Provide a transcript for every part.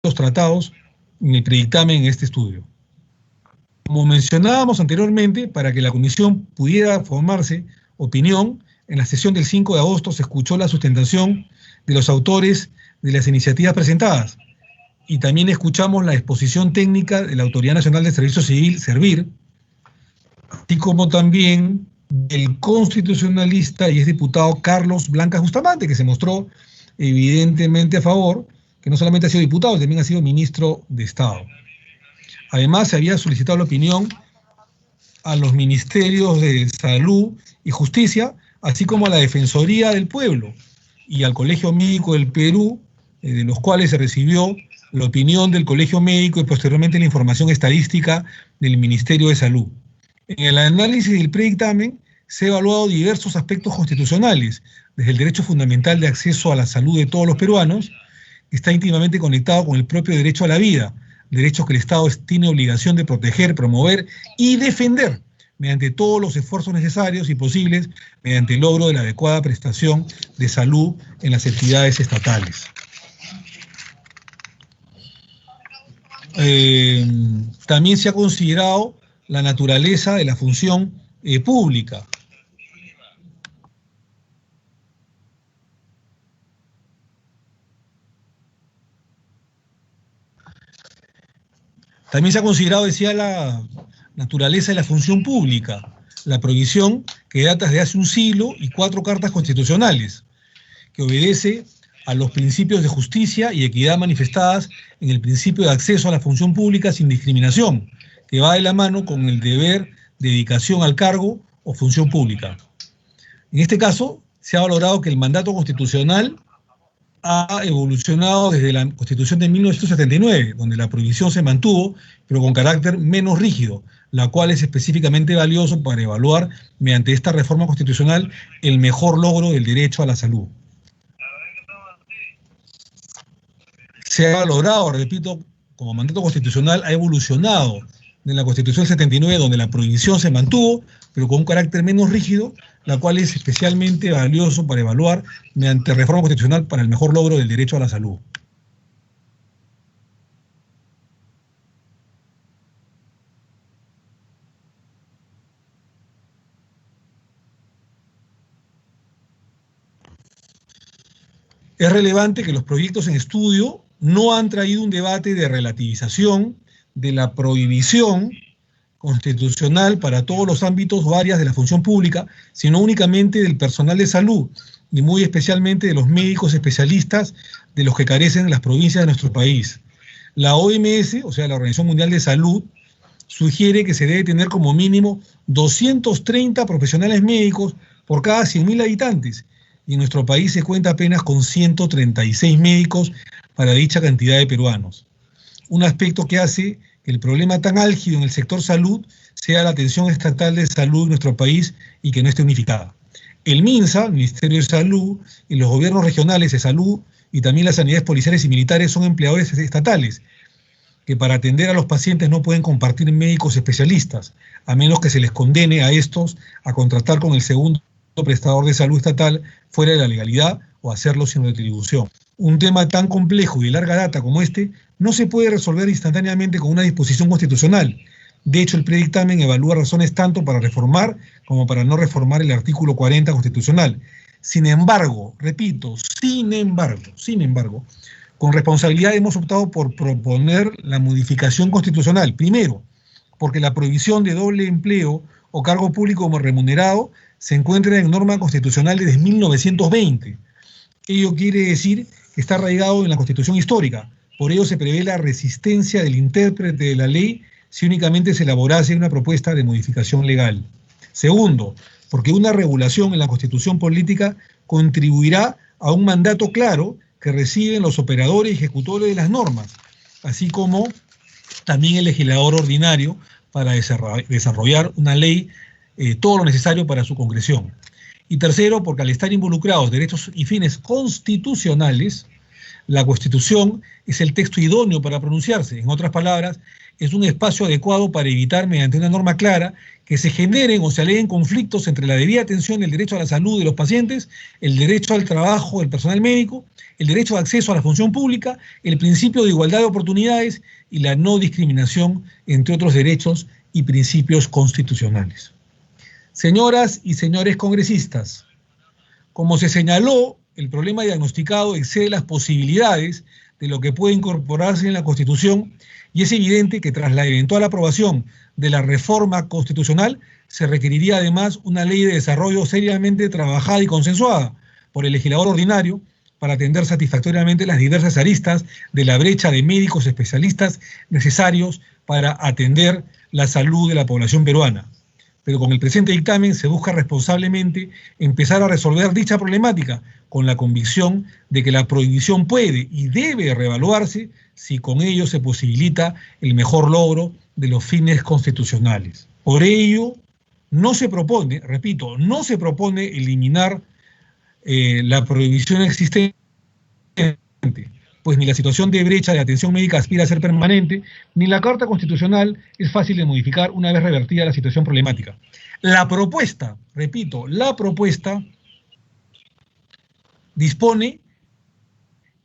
los tratados en el predictamen en este estudio. Como mencionábamos anteriormente, para que la comisión pudiera formarse opinión, en la sesión del 5 de agosto se escuchó la sustentación de los autores de las iniciativas presentadas y también escuchamos la exposición técnica de la Autoridad Nacional de Servicio Civil, Servir, así como también del constitucionalista y exdiputado Carlos Blancas Bustamante, que se mostró evidentemente a favor, que no solamente ha sido diputado, también ha sido ministro de Estado. Además, se había solicitado la opinión a los ministerios de Salud y Justicia, así como a la Defensoría del Pueblo y al Colegio Médico del Perú, de los cuales se recibió la opinión del Colegio Médico y posteriormente la información estadística del Ministerio de Salud. En el análisis del predictamen se han evaluado diversos aspectos constitucionales, desde el derecho fundamental de acceso a la salud de todos los peruanos, que está íntimamente conectado con el propio derecho a la vida, derechos que el Estado tiene obligación de proteger, promover y defender mediante todos los esfuerzos necesarios y posibles mediante el logro de la adecuada prestación de salud en las entidades estatales. También se ha considerado la naturaleza de la función pública. También se ha considerado, decía, la naturaleza de la función pública, la prohibición que data desde hace un siglo y 4 cartas constitucionales, que obedece a los principios de justicia y equidad manifestadas en el principio de acceso a la función pública sin discriminación, que va de la mano con el deber de dedicación al cargo o función pública. En este caso, se ha valorado que el mandato constitucional ha evolucionado desde la Constitución de 1979, donde la prohibición se mantuvo, pero con carácter menos rígido, la cual es específicamente valioso para evaluar, mediante esta reforma constitucional, el mejor logro del derecho a la salud. Se ha valorado, repito, como mandato constitucional, ha evolucionado de la Constitución del 79, donde la prohibición se mantuvo, pero con un carácter menos rígido, la cual es especialmente valioso para evaluar mediante reforma constitucional para el mejor logro del derecho a la salud. Es relevante que los proyectos en estudio no han traído un debate de relativización de la prohibición constitucional para todos los ámbitos o áreas de la función pública, sino únicamente del personal de salud y muy especialmente de los médicos especialistas de los que carecen las provincias de nuestro país. La OMS, o sea, la Organización Mundial de Salud, sugiere que se debe tener como mínimo 230 profesionales médicos por cada 100.000 habitantes, y en nuestro país se cuenta apenas con 136 médicos para dicha cantidad de peruanos. Un aspecto que hace que el problema tan álgido en el sector salud sea la atención estatal de salud en nuestro país y que no esté unificada. El MINSA, el Ministerio de Salud, y los gobiernos regionales de salud y también las sanidades policiales y militares son empleadores estatales que para atender a los pacientes no pueden compartir médicos especialistas, a menos que se les condene a estos a contratar con el segundo prestador de salud estatal fuera de la legalidad o hacerlo sin retribución. Un tema tan complejo y de larga data como este no se puede resolver instantáneamente con una disposición constitucional. De hecho, el predictamen evalúa razones tanto para reformar como para no reformar el artículo 40 constitucional. Sin embargo, repito, sin embargo, con responsabilidad hemos optado por proponer la modificación constitucional. Primero, porque la prohibición de doble empleo o cargo público como remunerado se encuentra en norma constitucional desde 1920. Ello quiere decir que está arraigado en la Constitución histórica. Por ello se prevé la resistencia del intérprete de la ley si únicamente se elaborase una propuesta de modificación legal. Segundo, porque una regulación en la Constitución política contribuirá a un mandato claro que reciben los operadores y ejecutores de las normas, así como también el legislador ordinario para desarrollar una ley, todo lo necesario para su concreción. Y tercero, porque al estar involucrados derechos y fines constitucionales, La Constitución es el texto idóneo para pronunciarse. En otras palabras, es un espacio adecuado para evitar, mediante una norma clara, que se generen o se aleguen conflictos entre la debida atención del derecho a la salud de los pacientes, el derecho al trabajo del personal médico, el derecho de acceso a la función pública, el principio de igualdad de oportunidades y la no discriminación, entre otros derechos y principios constitucionales. Señoras y señores congresistas, como se señaló, el problema diagnosticado excede las posibilidades de lo que puede incorporarse en la Constitución y es evidente que tras la eventual aprobación de la reforma constitucional se requeriría además una ley de desarrollo seriamente trabajada y consensuada por el legislador ordinario para atender satisfactoriamente las diversas aristas de la brecha de médicos especialistas necesarios para atender la salud de la población peruana. Pero con el presente dictamen se busca responsablemente empezar a resolver dicha problemática con la convicción de que la prohibición puede y debe reevaluarse si con ello se posibilita el mejor logro de los fines constitucionales. Por ello, no se propone, repito, no se propone eliminar la prohibición existente, pues ni la situación de brecha de atención médica aspira a ser permanente, ni la Carta Constitucional es fácil de modificar una vez revertida la situación problemática. La propuesta, repito, la propuesta dispone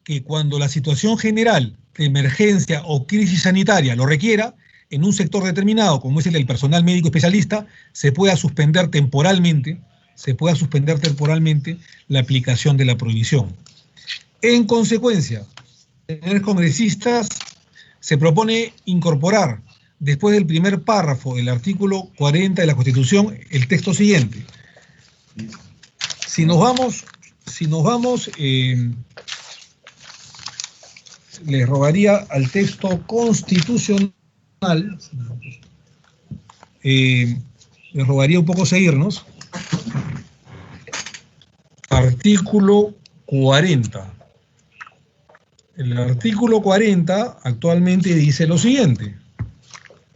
que cuando la situación general de emergencia o crisis sanitaria lo requiera, en un sector determinado, como es el del personal médico especialista, se pueda suspender temporalmente la aplicación de la prohibición. En consecuencia, señores congresistas, se propone incorporar, después del primer párrafo del artículo 40 de la Constitución, el texto siguiente. Si nos vamos, les rogaría al texto constitucional, les rogaría un poco seguirnos. Artículo 40. El artículo 40 actualmente dice lo siguiente: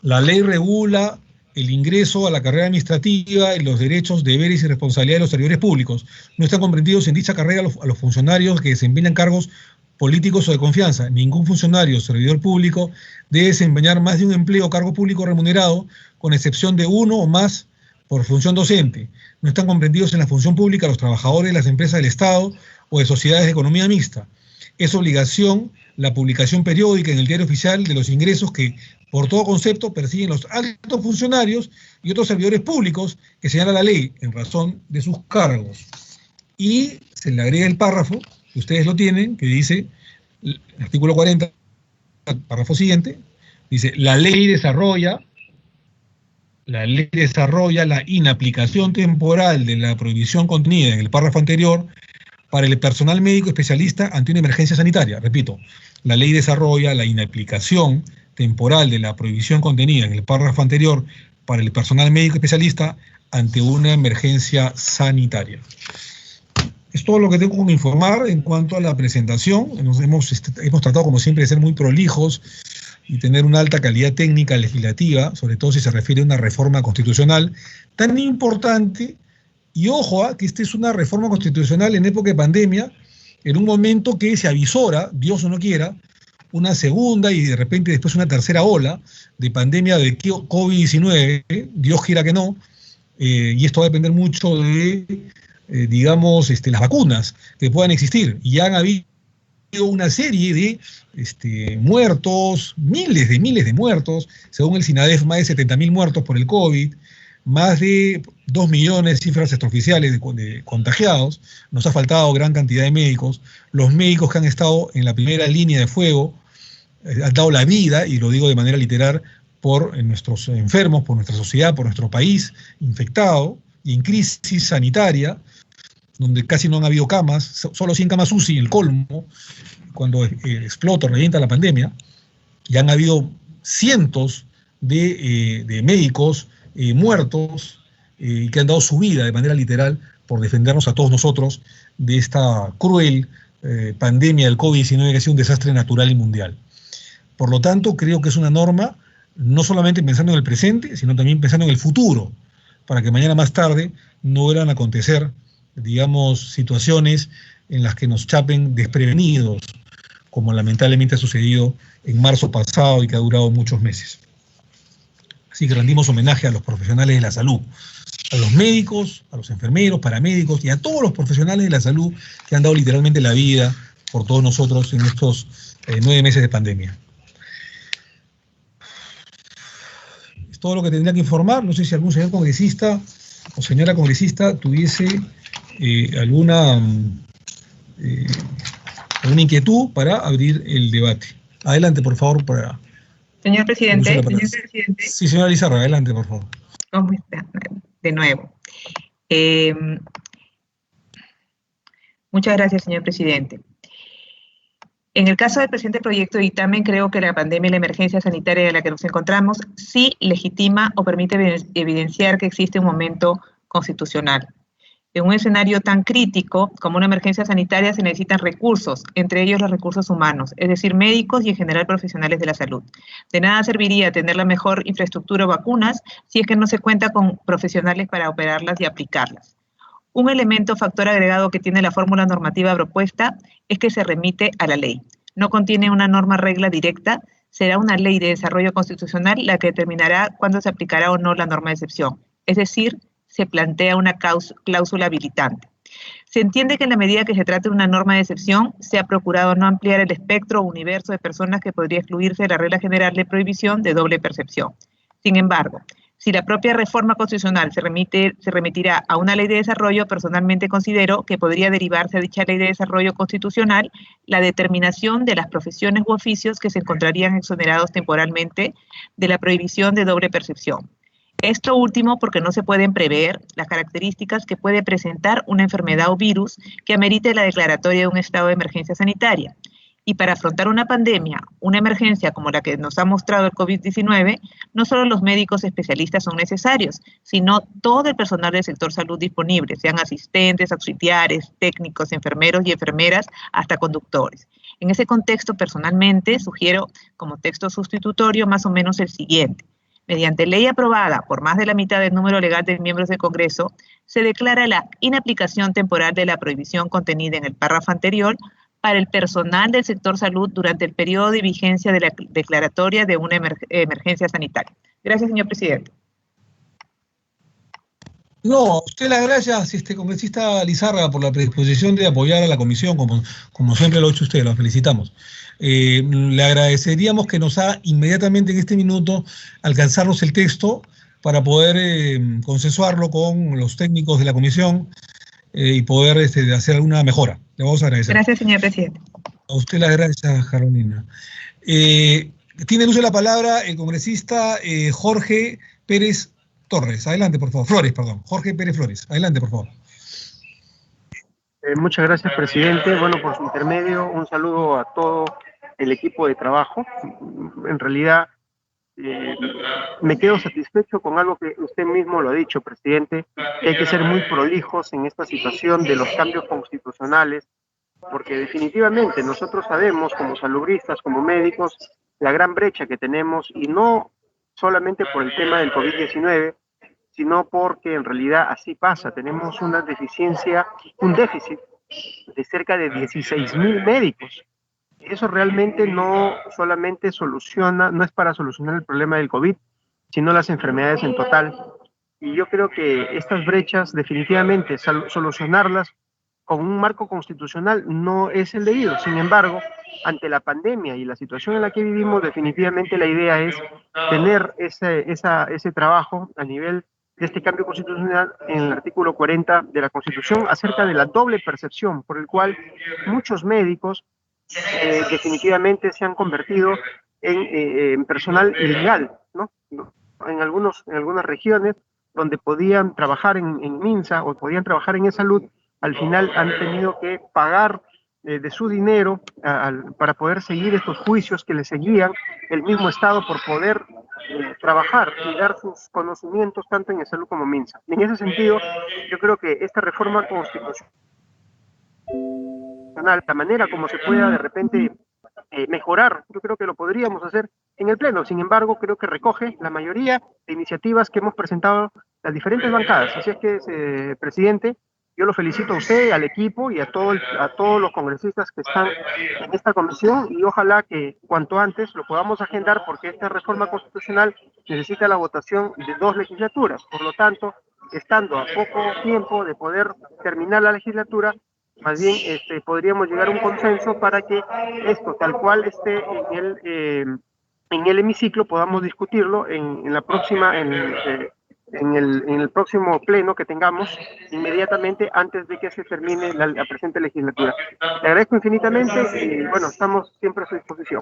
la ley regula el ingreso a la carrera administrativa y los derechos, deberes y responsabilidades de los servidores públicos. No están comprendidos en dicha carrera a los funcionarios que desempeñan cargos políticos o de confianza. Ningún funcionario o servidor público debe desempeñar más de un empleo o cargo público remunerado, con excepción de uno o más por función docente. No están comprendidos en la función pública los trabajadores de las empresas del Estado o de sociedades de economía mixta. Es obligación la publicación periódica en el Diario Oficial de los ingresos que, por todo concepto, persiguen los altos funcionarios y otros servidores públicos que señala la ley en razón de sus cargos. Y se le agrega el párrafo, que ustedes lo tienen, que dice, el artículo 40, el párrafo siguiente, dice: la ley desarrolla la inaplicación temporal de la prohibición contenida en el párrafo anterior para el personal médico especialista ante una emergencia sanitaria. Repito, la ley desarrolla la inaplicación temporal de la prohibición contenida en el párrafo anterior para el personal médico especialista ante una emergencia sanitaria. Es todo lo que tengo que informar en cuanto a la presentación. Hemos tratado, como siempre, de ser muy prolijos y tener una alta calidad técnica legislativa, sobre todo si se refiere a una reforma constitucional tan importante. Y ojo, que esta es una reforma constitucional en época de pandemia, en un momento que se avisora, Dios no quiera, una segunda y de repente después una tercera ola de pandemia de COVID-19, Dios quiera que no, y esto va a depender mucho de, las vacunas que puedan existir. Y ya han habido una serie de muertos, miles de muertos, según el SINADEF, más de 70.000 muertos por el COVID, más de 2 millones, cifras extraoficiales de contagiados. Nos ha faltado gran cantidad de médicos. Los médicos que han estado en la primera línea de fuego han dado la vida, y lo digo de manera literal, por nuestros enfermos, por nuestra sociedad, por nuestro país infectado y en crisis sanitaria, donde casi no han habido camas, solo 100 camas UCI, el colmo, cuando explota, revienta la pandemia. Ya han habido cientos de médicos muertos que han dado su vida de manera literal por defendernos a todos nosotros de esta cruel pandemia del COVID-19 que ha sido un desastre natural y mundial. Por lo tanto, creo que es una norma no solamente pensando en el presente, sino también pensando en el futuro, para que mañana más tarde no vuelvan a acontecer, situaciones en las que nos chapen desprevenidos como lamentablemente ha sucedido en marzo pasado y que ha durado muchos meses. Así que rendimos homenaje a los profesionales de la salud, a los médicos, a los enfermeros, paramédicos y a todos los profesionales de la salud que han dado literalmente la vida por todos nosotros en estos 9 meses de pandemia. Es todo lo que tendría que informar. No sé si algún señor congresista o señora congresista tuviese alguna inquietud para abrir el debate. Adelante, por favor, para... Señor presidente. Sí, señora Lizarra, adelante, por favor. ¿Cómo está? De nuevo. Muchas gracias, señor presidente. En el caso del presente proyecto de dictamen, creo que la pandemia y la emergencia sanitaria en la que nos encontramos sí legitima o permite evidenciar que existe un momento constitucional. En un escenario tan crítico como una emergencia sanitaria se necesitan recursos, entre ellos los recursos humanos, es decir, médicos y en general profesionales de la salud. De nada serviría tener la mejor infraestructura o vacunas si es que no se cuenta con profesionales para operarlas y aplicarlas. Un factor agregado que tiene la fórmula normativa propuesta es que se remite a la ley. No contiene una norma regla directa, será una ley de desarrollo constitucional la que determinará cuándo se aplicará o no la norma de excepción. Es decir, se plantea una cláusula habilitante. Se entiende que en la medida que se trate de una norma de excepción, se ha procurado no ampliar el espectro o universo de personas que podría excluirse de la regla general de prohibición de doble percepción. Sin embargo, si la propia reforma constitucional se remitirá a una ley de desarrollo, personalmente considero que podría derivarse a dicha ley de desarrollo constitucional la determinación de las profesiones u oficios que se encontrarían exonerados temporalmente de la prohibición de doble percepción. Esto último porque no se pueden prever las características que puede presentar una enfermedad o virus que amerite la declaratoria de un estado de emergencia sanitaria. Y para afrontar una pandemia, una emergencia como la que nos ha mostrado el COVID-19, no solo los médicos especialistas son necesarios, sino todo el personal del sector salud disponible, sean asistentes, auxiliares, técnicos, enfermeros y enfermeras, hasta conductores. En ese contexto, personalmente, sugiero como texto sustitutorio más o menos el siguiente. Mediante ley aprobada por más de la mitad del número legal de miembros del Congreso, se declara la inaplicación temporal de la prohibición contenida en el párrafo anterior para el personal del sector salud durante el periodo de vigencia de la declaratoria de una emergencia sanitaria. Gracias, señor presidente. No, a usted las gracias, congresista Lizarra, por la predisposición de apoyar a la comisión, como siempre lo ha hecho usted, lo felicitamos. Le agradeceríamos que nos haga inmediatamente en este minuto alcanzarnos el texto para poder consensuarlo con los técnicos de la comisión y poder hacer alguna mejora. Le vamos a agradecer. Gracias, señor presidente. A usted las gracias, Carolina. Tiene el uso de la palabra el congresista Jorge Pérez Torres. Adelante, por favor. Flores, perdón. Jorge Pérez Flores. Adelante, por favor. Muchas gracias, presidente. Bueno, por su intermedio, un saludo a todo el equipo de trabajo. En realidad, me quedo satisfecho con algo que usted mismo lo ha dicho, presidente, que hay que ser muy prolijos en esta situación de los cambios constitucionales, porque definitivamente nosotros sabemos, como salubristas, como médicos, la gran brecha que tenemos, y no solamente por el tema del COVID-19, sino porque en realidad así pasa. Tenemos una deficiencia, un déficit de cerca de 16.000 médicos. Eso realmente no solamente soluciona, no es para solucionar el problema del COVID, sino las enfermedades en total. Y yo creo que estas brechas definitivamente solucionarlas con un marco constitucional no es el debido. Sin embargo, ante la pandemia y la situación en la que vivimos, definitivamente la idea es tener ese trabajo a nivel de este cambio constitucional en el artículo 40 de la Constitución acerca de la doble percepción, por el cual muchos médicos definitivamente se han convertido en personal ilegal, ¿no? En algunas regiones donde podían trabajar en MINSA o podían trabajar en e-salud, al final han tenido que pagar de su dinero para poder seguir estos juicios que les seguían el mismo Estado por poder trabajar y dar sus conocimientos tanto en e-salud como MINSA. En ese sentido, yo creo que esta reforma constitucional, la manera como se pueda de repente mejorar, yo creo que lo podríamos hacer en el Pleno. Sin embargo, creo que recoge la mayoría de iniciativas que hemos presentado las diferentes bancadas. Así es que, presidente, Yo lo felicito a usted, al equipo y a todos los congresistas que están en esta comisión, y ojalá que cuanto antes lo podamos agendar, porque esta reforma constitucional necesita la votación de 2 legislaturas. Por lo tanto, estando a poco tiempo de poder terminar la legislatura, más bien podríamos llegar a un consenso para que esto, tal cual esté en el hemiciclo, podamos discutirlo en el próximo pleno que tengamos, inmediatamente antes de que se termine la presente legislatura. Le agradezco infinitamente y bueno, estamos siempre a su disposición.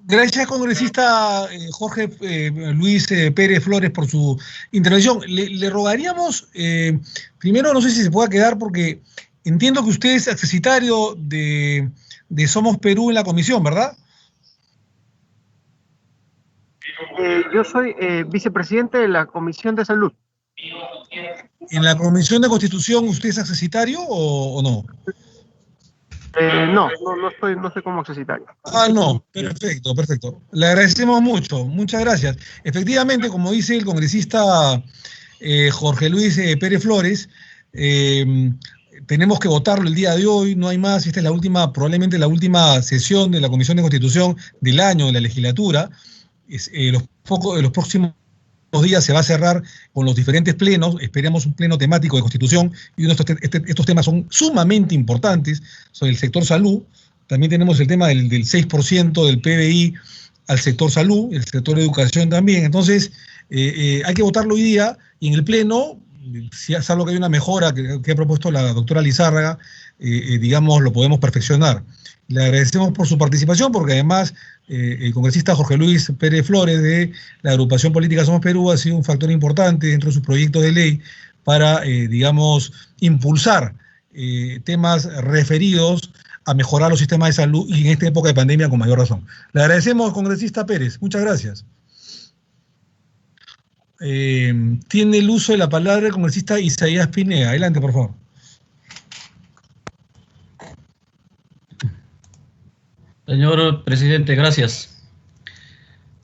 Gracias, congresista Jorge Luis Pérez Flores, por su intervención. Le rogaríamos, primero, no sé si se pueda quedar, porque entiendo que usted es accesitario de Somos Perú en la comisión, ¿verdad? Yo soy vicepresidente de la Comisión de Salud. ¿En la Comisión de Constitución usted es accesitario o no? No estoy como accesitario. No, perfecto, perfecto. Le agradecemos mucho, muchas gracias. Efectivamente, como dice el congresista Jorge Luis Pérez Flores, tenemos que votarlo el día de hoy, no hay más. Esta es la última, probablemente la última sesión de la Comisión de Constitución del año de la legislatura. Los próximos días se va a cerrar con los diferentes plenos. Esperamos un pleno temático de Constitución, y estos temas son sumamente importantes sobre el sector salud. También tenemos el tema del 6% del PBI al sector salud, el sector educación también. Entonces, hay que votarlo hoy día, y en el pleno, si es algo que hay una mejora que ha propuesto la doctora Lizárraga, digamos, lo podemos perfeccionar. Le agradecemos por su participación, porque además el congresista Jorge Luis Pérez Flores, de la agrupación política Somos Perú, ha sido un factor importante dentro de sus proyectos de ley para, digamos, impulsar temas referidos a mejorar los sistemas de salud, y en esta época de pandemia con mayor razón. Le agradecemos, congresista Pérez. Muchas gracias. Tiene el uso de la palabra el congresista Isaías Pineda. Adelante, por favor. Señor presidente, gracias.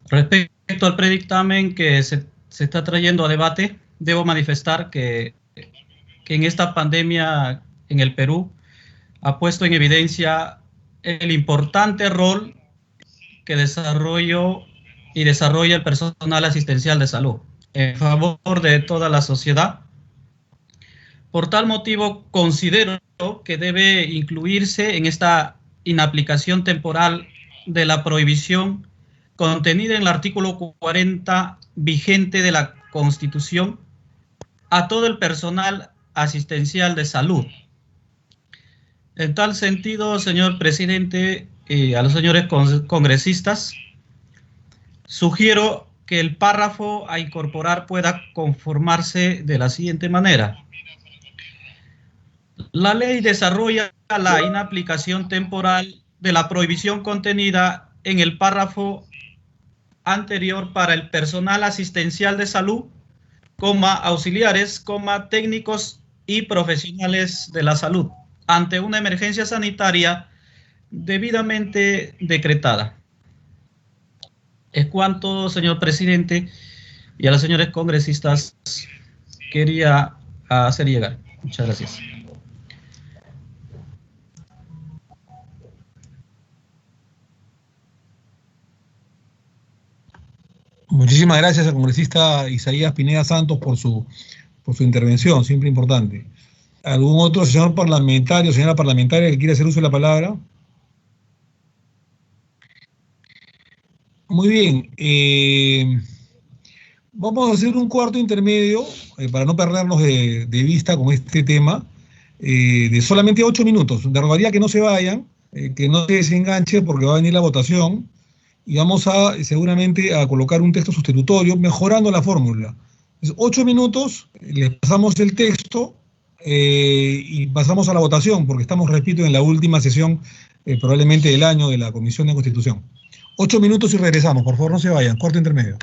Respecto al predictamen que se está trayendo a debate, debo manifestar que en esta pandemia en el Perú ha puesto en evidencia el importante rol que desarrolla el personal asistencial de salud en favor de toda la sociedad. Por tal motivo, considero que debe incluirse en esta inaplicación temporal de la prohibición contenida en el artículo 40 vigente de la Constitución a todo el personal asistencial de salud. En tal sentido, señor presidente, a los señores congresistas, sugiero que el párrafo a incorporar pueda conformarse de la siguiente manera. La ley desarrolla la inaplicación temporal de la prohibición contenida en el párrafo anterior para el personal asistencial de salud, auxiliares, técnicos y profesionales de la salud, ante una emergencia sanitaria debidamente decretada. Es cuanto, señor presidente, y a los señores congresistas quería hacer llegar. Muchas gracias. Muchísimas gracias al congresista Isaías Pineda Santos por su intervención, siempre importante. ¿Algún otro señor parlamentario, señora parlamentaria, que quiera hacer uso de la palabra? Muy bien. Vamos a hacer un cuarto intermedio para no perdernos de vista con este tema, de solamente 8 minutos. De rogaría que no se vayan, que no se desenganchen, porque va a venir la votación, y vamos seguramente a colocar un texto sustitutorio mejorando la fórmula. 8 minutos, les pasamos el texto y pasamos a la votación, porque estamos, repito, en la última sesión probablemente del año de la Comisión de Constitución. 8 minutos y regresamos, por favor, no se vayan. Cuarto intermedio.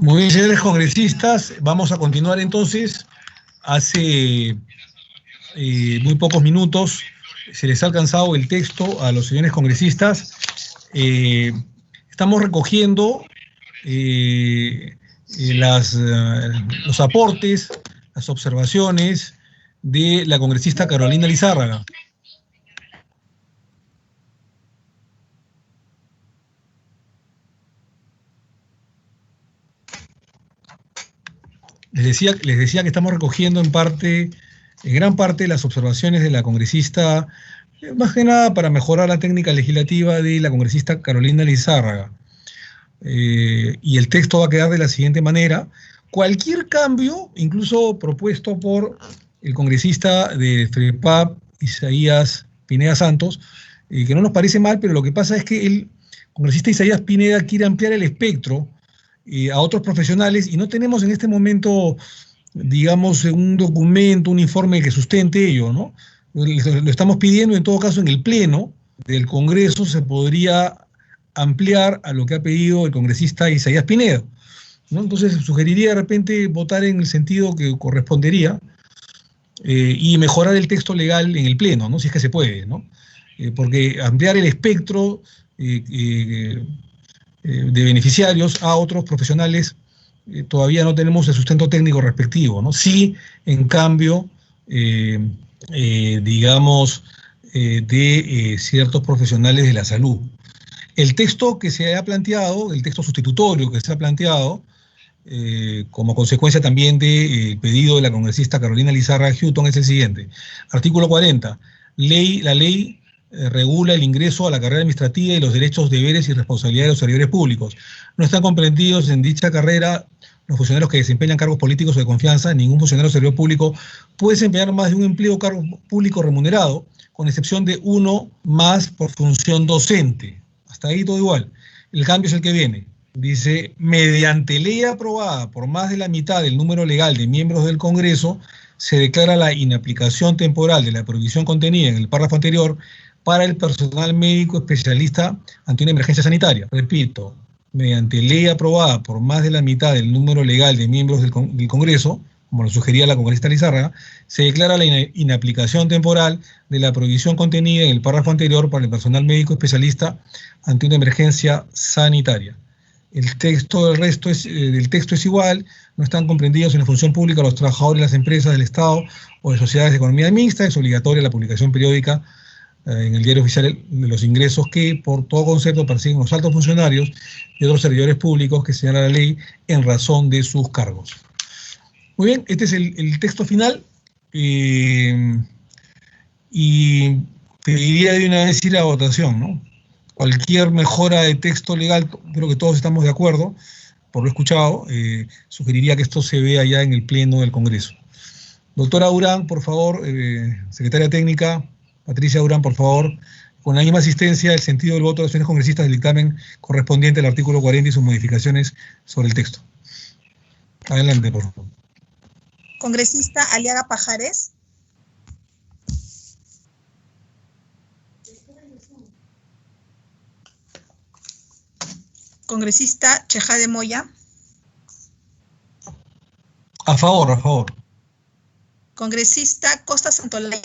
Muy bien, señores congresistas, vamos a continuar entonces. Hace muy pocos minutos se les ha alcanzado el texto a los señores congresistas. Estamos recogiendo los aportes, las observaciones de la congresista Carolina Lizárraga. Les decía que estamos recogiendo en gran parte las observaciones de la congresista, más que nada para mejorar la técnica legislativa de la congresista Carolina Lizárraga. Y el texto va a quedar de la siguiente manera. Cualquier cambio, incluso propuesto por el congresista de FREPAP, Isaías Pineda Santos, que no nos parece mal, pero lo que pasa es que el congresista Isaías Pineda quiere ampliar el espectro a otros profesionales y no tenemos en este momento, digamos, un documento, un informe que sustente ello, ¿no? Lo estamos pidiendo, en todo caso, en el Pleno del Congreso se podría ampliar a lo que ha pedido el congresista Isaías Pineda, ¿no? Entonces, sugeriría de repente votar en el sentido que correspondería y mejorar el texto legal en el Pleno, ¿no? Si es que se puede, ¿no? Porque ampliar el espectro de beneficiarios, a otros profesionales todavía no tenemos el sustento técnico respectivo, ¿no? Sí, en cambio, digamos, de ciertos profesionales de la salud. El texto que se ha planteado, el texto sustitutorio que se ha planteado, como consecuencia también del pedido de la congresista Carolina Lizarra Houghton, es el siguiente. Artículo 40. La ley regula el ingreso a la carrera administrativa y los derechos, deberes y responsabilidades de los servidores públicos. No están comprendidos en dicha carrera los funcionarios que desempeñan cargos políticos o de confianza. Ningún funcionario o servidor público puede desempeñar más de un empleo o cargo público remunerado, con excepción de uno más por función docente. Hasta ahí todo igual. El cambio es el que viene. Dice, mediante ley aprobada por más de la mitad del número legal de miembros del Congreso, se declara la inaplicación temporal de la prohibición contenida en el párrafo anterior para el personal médico especialista ante una emergencia sanitaria. Repito, mediante ley aprobada por más de la mitad del número legal de miembros del Congreso, como lo sugería la congresista Lizárraga, se declara la inaplicación temporal de la prohibición contenida en el párrafo anterior para el personal médico especialista ante una emergencia sanitaria. El texto del texto es igual, no están comprendidos en la función pública los trabajadores de las empresas del Estado o de sociedades de economía mixta. Es obligatoria la publicación periódica en el diario oficial de los ingresos que por todo concepto persiguen los altos funcionarios y otros servidores públicos que señala la ley en razón de sus cargos. Muy bien, este es el texto final y pediría de una vez ir a votación, ¿no? Cualquier mejora de texto legal, creo que todos estamos de acuerdo, por lo escuchado, sugeriría que esto se vea ya en el Pleno del Congreso. Doctora Durán, por favor, secretaria técnica, Patricia Durán, por favor, con la misma asistencia, el sentido del voto de los señores congresistas del dictamen correspondiente al artículo 40 y sus modificaciones sobre el texto. Adelante, por favor. Congresista Aliaga Pajares. Congresista Chejade Moya. A favor, a favor. Congresista Costa Santolaya.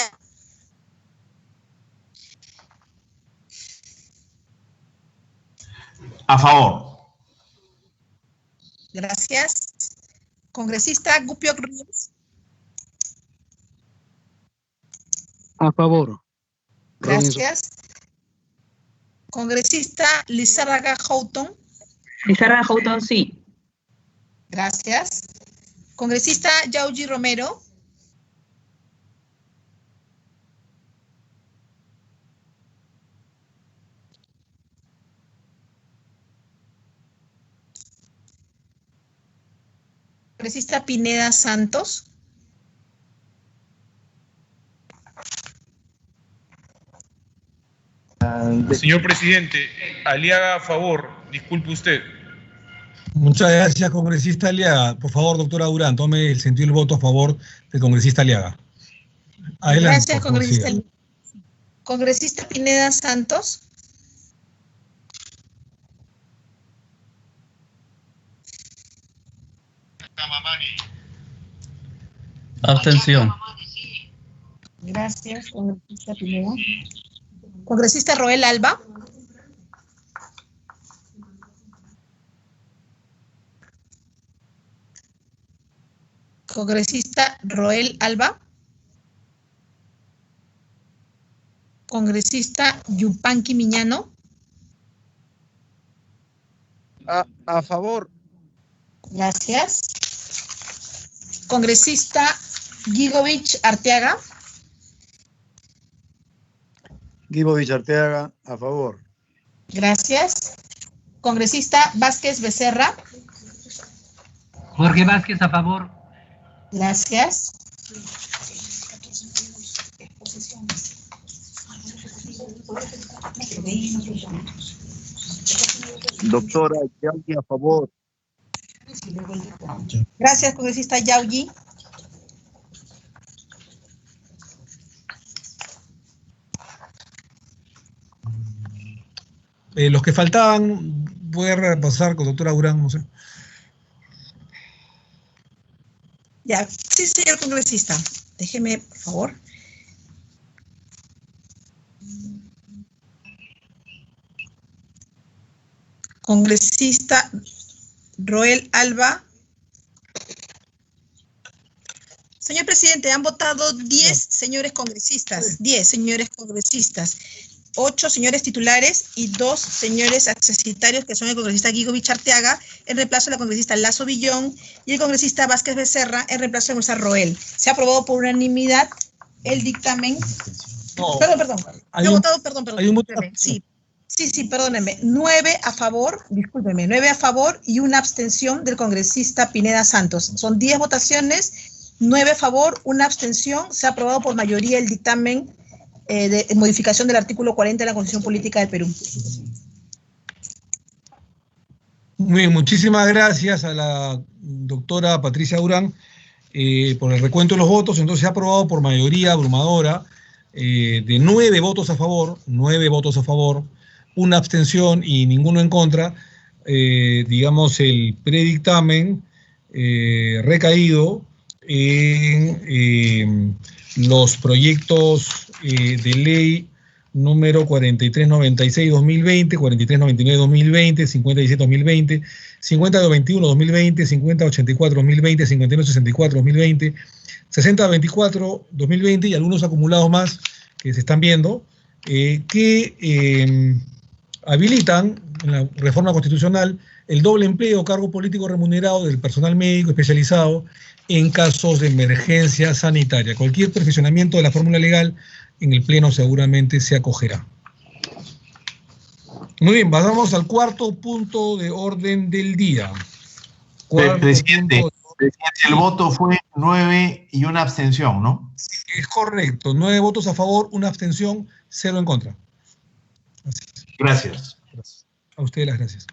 A favor. Gracias. Congresista Gupio Ríos. A favor. Gracias. Congresista Lizárraga Houghton. Lizárraga Houghton, sí. Gracias. Congresista Yauji Romero. Congresista Pineda Santos. Señor presidente, Aliaga a favor, disculpe usted. Muchas gracias, congresista Aliaga. Por favor, doctora Durán, tome el sentido del voto a favor del congresista Aliaga. Adelante. Gracias, congresista. Congresista Pineda Santos. Abstención. Gracias, congresista Pineda. Congresista Roel Alba. Congresista Roel Alba. Congresista Yupanqui Miñano. A favor. Gracias. Congresista Gigovich Arteaga. Gigovich Arteaga, a favor. Gracias. Congresista Vázquez Becerra. Jorge Vázquez, a favor. Gracias. Doctora Yauji, a favor. Gracias, congresista Yauji. Los que faltaban, voy a repasar con doctora Durán, no sé. Ya, sí, señor congresista. Déjeme, por favor. Congresista Roel Alba. Señor presidente, han votado 10 señores congresistas, 10 señores congresistas, 8 señores titulares y 2 señores accesitarios, que son el congresista Guigovich Arteaga, en reemplazo de la congresista Lazo Villón, y el congresista Vázquez Becerra, en reemplazo de nuestra Roel. Se ha aprobado por unanimidad el dictamen. No, Perdón. Hay He un- votado, perdón. hay un voto. Sí, perdónenme. 9 a favor, discúlpeme, 9 a favor y una abstención del congresista Pineda Santos. Son 10 votaciones, 9 a favor, una abstención. Se ha aprobado por mayoría el dictamen de modificación del artículo 40 de la Constitución Política del Perú. Muy bien, muchísimas gracias a la doctora Patricia Durán por el recuento de los votos. Entonces se ha aprobado por mayoría abrumadora de 9 votos a favor, una abstención y ninguno en contra. Digamos, el predictamen recaído en los proyectos de ley número 4396-2020, 4399-2020, 5017-2020, 5021-2020, 5084-2020, 5164-2020, 6024-2020 y algunos acumulados más que se están viendo, que habilitan en la reforma constitucional el doble empleo, cargo político remunerado del personal médico especializado en casos de emergencia sanitaria. Cualquier perfeccionamiento de la fórmula legal en el Pleno seguramente se acogerá. Muy bien, pasamos al cuarto punto de orden del día. Presidente, el voto fue 9 y una abstención, ¿no? Es correcto, 9 votos a favor, una abstención, 0 en contra. Gracias. A ustedes las gracias.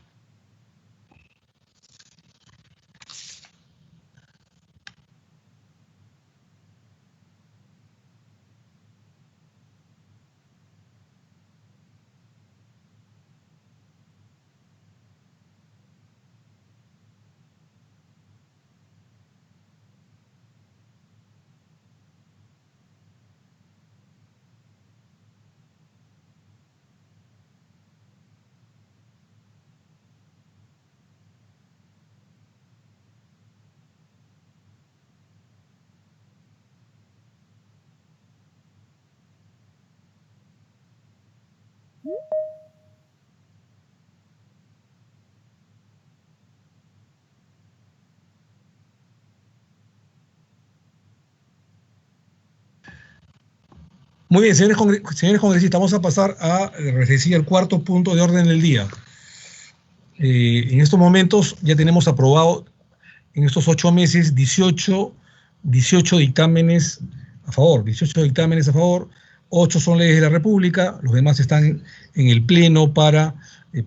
Muy bien, señores congresistas, vamos a pasar a decir el cuarto punto de orden del día. En estos momentos ya tenemos aprobado en estos 8 meses 18 dictámenes a favor, 8 son leyes de la República, los demás están en el Pleno para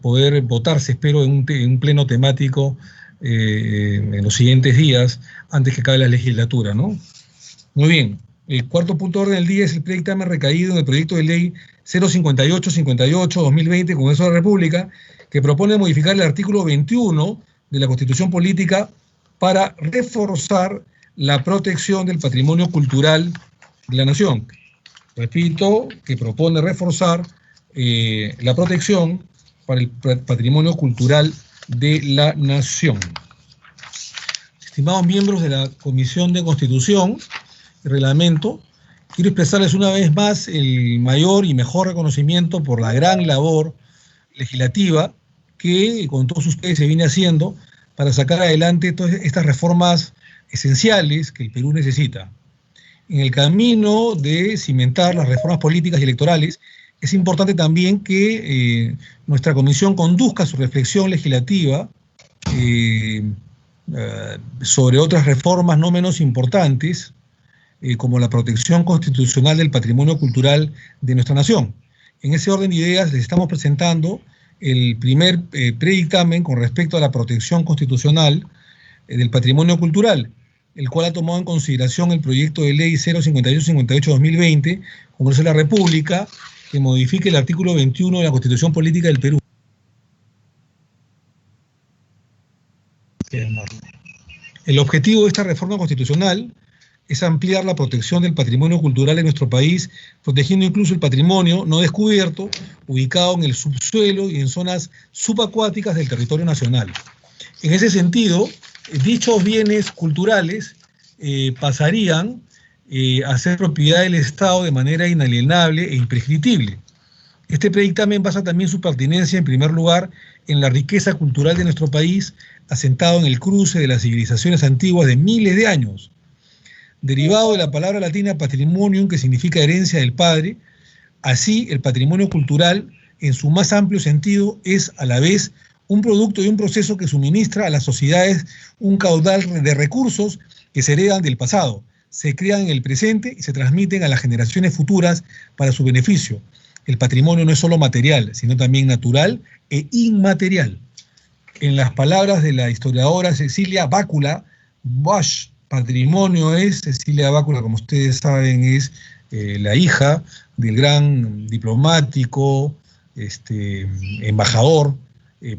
poder votarse, espero, en un pleno temático en los siguientes días, antes que acabe la legislatura, ¿no? Muy bien. El cuarto punto de orden del día es el predictamen recaído en el proyecto de ley 058-58-2020, Congreso de la República, que propone modificar el artículo 21 de la Constitución Política para reforzar la protección del patrimonio cultural de la nación. Repito, que propone reforzar la protección para el patrimonio cultural de la nación. Estimados miembros de la Comisión de Constitución y Reglamento, quiero expresarles una vez más el mayor y mejor reconocimiento por la gran labor legislativa que con todos ustedes se viene haciendo para sacar adelante todas estas reformas esenciales que el Perú necesita. En el camino de cimentar las reformas políticas y electorales, es importante también que nuestra comisión conduzca su reflexión legislativa sobre otras reformas no menos importantes, como la protección constitucional del patrimonio cultural de nuestra nación. En ese orden de ideas les estamos presentando el primer predictamen con respecto a la protección constitucional del patrimonio cultural, el cual ha tomado en consideración el proyecto de ley 058-58-2020, Congreso de la República, que modifique el artículo 21 de la Constitución Política del Perú. El objetivo de esta reforma constitucional es ampliar la protección del patrimonio cultural en nuestro país, protegiendo incluso el patrimonio no descubierto, ubicado en el subsuelo y en zonas subacuáticas del territorio nacional. En ese sentido, dichos bienes culturales pasarían a ser propiedad del Estado de manera inalienable e imprescriptible. Este predictamen basa también su pertinencia, en primer lugar, en la riqueza cultural de nuestro país, asentado en el cruce de las civilizaciones antiguas de miles de años. Derivado de la palabra latina patrimonium, que significa herencia del padre, así el patrimonio cultural, en su más amplio sentido, es a la vez un producto y un proceso que suministra a las sociedades un caudal de recursos que se heredan del pasado, se crean en el presente y se transmiten a las generaciones futuras para su beneficio. El patrimonio no es solo material, sino también natural e inmaterial. En las palabras de la historiadora Cecilia Bácula Basch, patrimonio es, Cecilia Bácula, como ustedes saben, es la hija del gran diplomático, embajador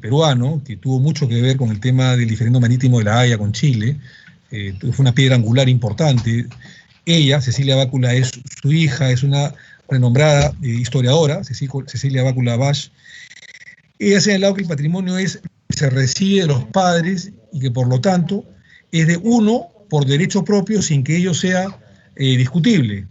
peruano, que tuvo mucho que ver con el tema del diferendo marítimo de La Haya con Chile. Fue una piedra angular importante. Ella, Cecilia Bácula, es su hija, es una renombrada historiadora, Cecilia Bácula Basch. Ella ha señalado que el patrimonio se recibe de los padres y que por lo tanto es de uno por derecho propio sin que ello sea discutible.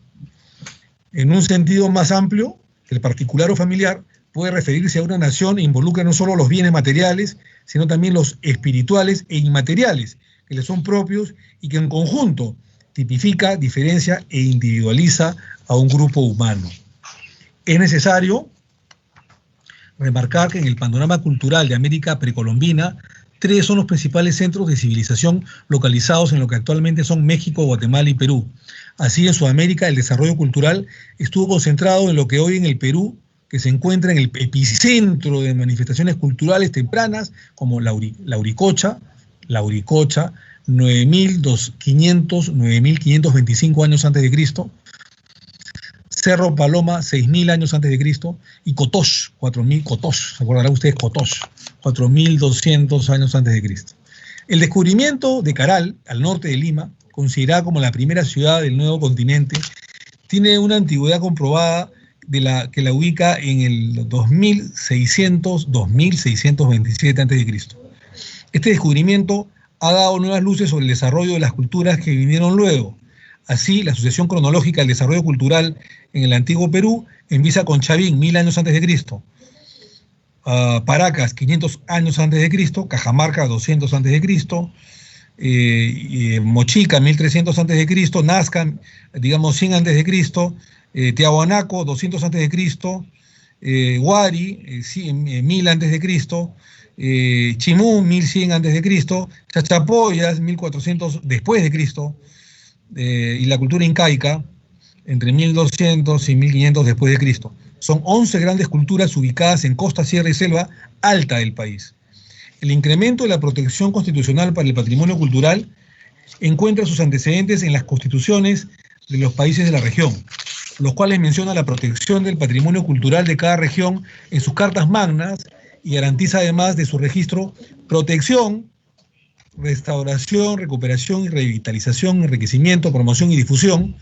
En un sentido más amplio, el particular o familiar puede referirse a una nación e involucra no solo los bienes materiales, sino también los espirituales e inmateriales, que le son propios y que en conjunto tipifica, diferencia e individualiza a un grupo humano. Es necesario remarcar que en el panorama cultural de América precolombina, 3 son los principales centros de civilización localizados en lo que actualmente son México, Guatemala y Perú. Así, en Sudamérica, el desarrollo cultural estuvo concentrado en lo que hoy en el Perú, que se encuentra en el epicentro de manifestaciones culturales tempranas, como la Uricocha, 9.525 años antes de Cristo, Cerro Paloma, 6.000 años antes de Cristo, y Cotosh, 4.000, Cotosh, ¿se acordarán ustedes? Cotosh, 4.200 años antes de Cristo. El descubrimiento de Caral, al norte de Lima, considerada como la primera ciudad del nuevo continente, tiene una antigüedad comprobada que la ubica en el 2627 a.C. Este descubrimiento ha dado nuevas luces sobre el desarrollo de las culturas que vinieron luego. Así, la sucesión cronológica del desarrollo cultural en el antiguo Perú empieza con Chavín, 1000 años antes de Cristo, Paracas, 500 años antes de Cristo, Cajamarca, 200 antes de Cristo, Mochica, 1300 antes de Cristo, Nazca, digamos 100 antes de Cristo, Tiahuanaco, 200 antes de Cristo, Huari, 1000 antes de Cristo, Chimú, 1100 antes de Cristo, Chachapoyas, 1400 después de Cristo, y la cultura incaica entre 1200 y 1500 después de Cristo. Son 11 grandes culturas ubicadas en costa, sierra y selva alta del país. El incremento de la protección constitucional para el patrimonio cultural encuentra sus antecedentes en las constituciones de los países de la región, los cuales mencionan la protección del patrimonio cultural de cada región en sus cartas magnas y garantiza además de su registro protección, restauración, recuperación y revitalización, enriquecimiento, promoción y difusión,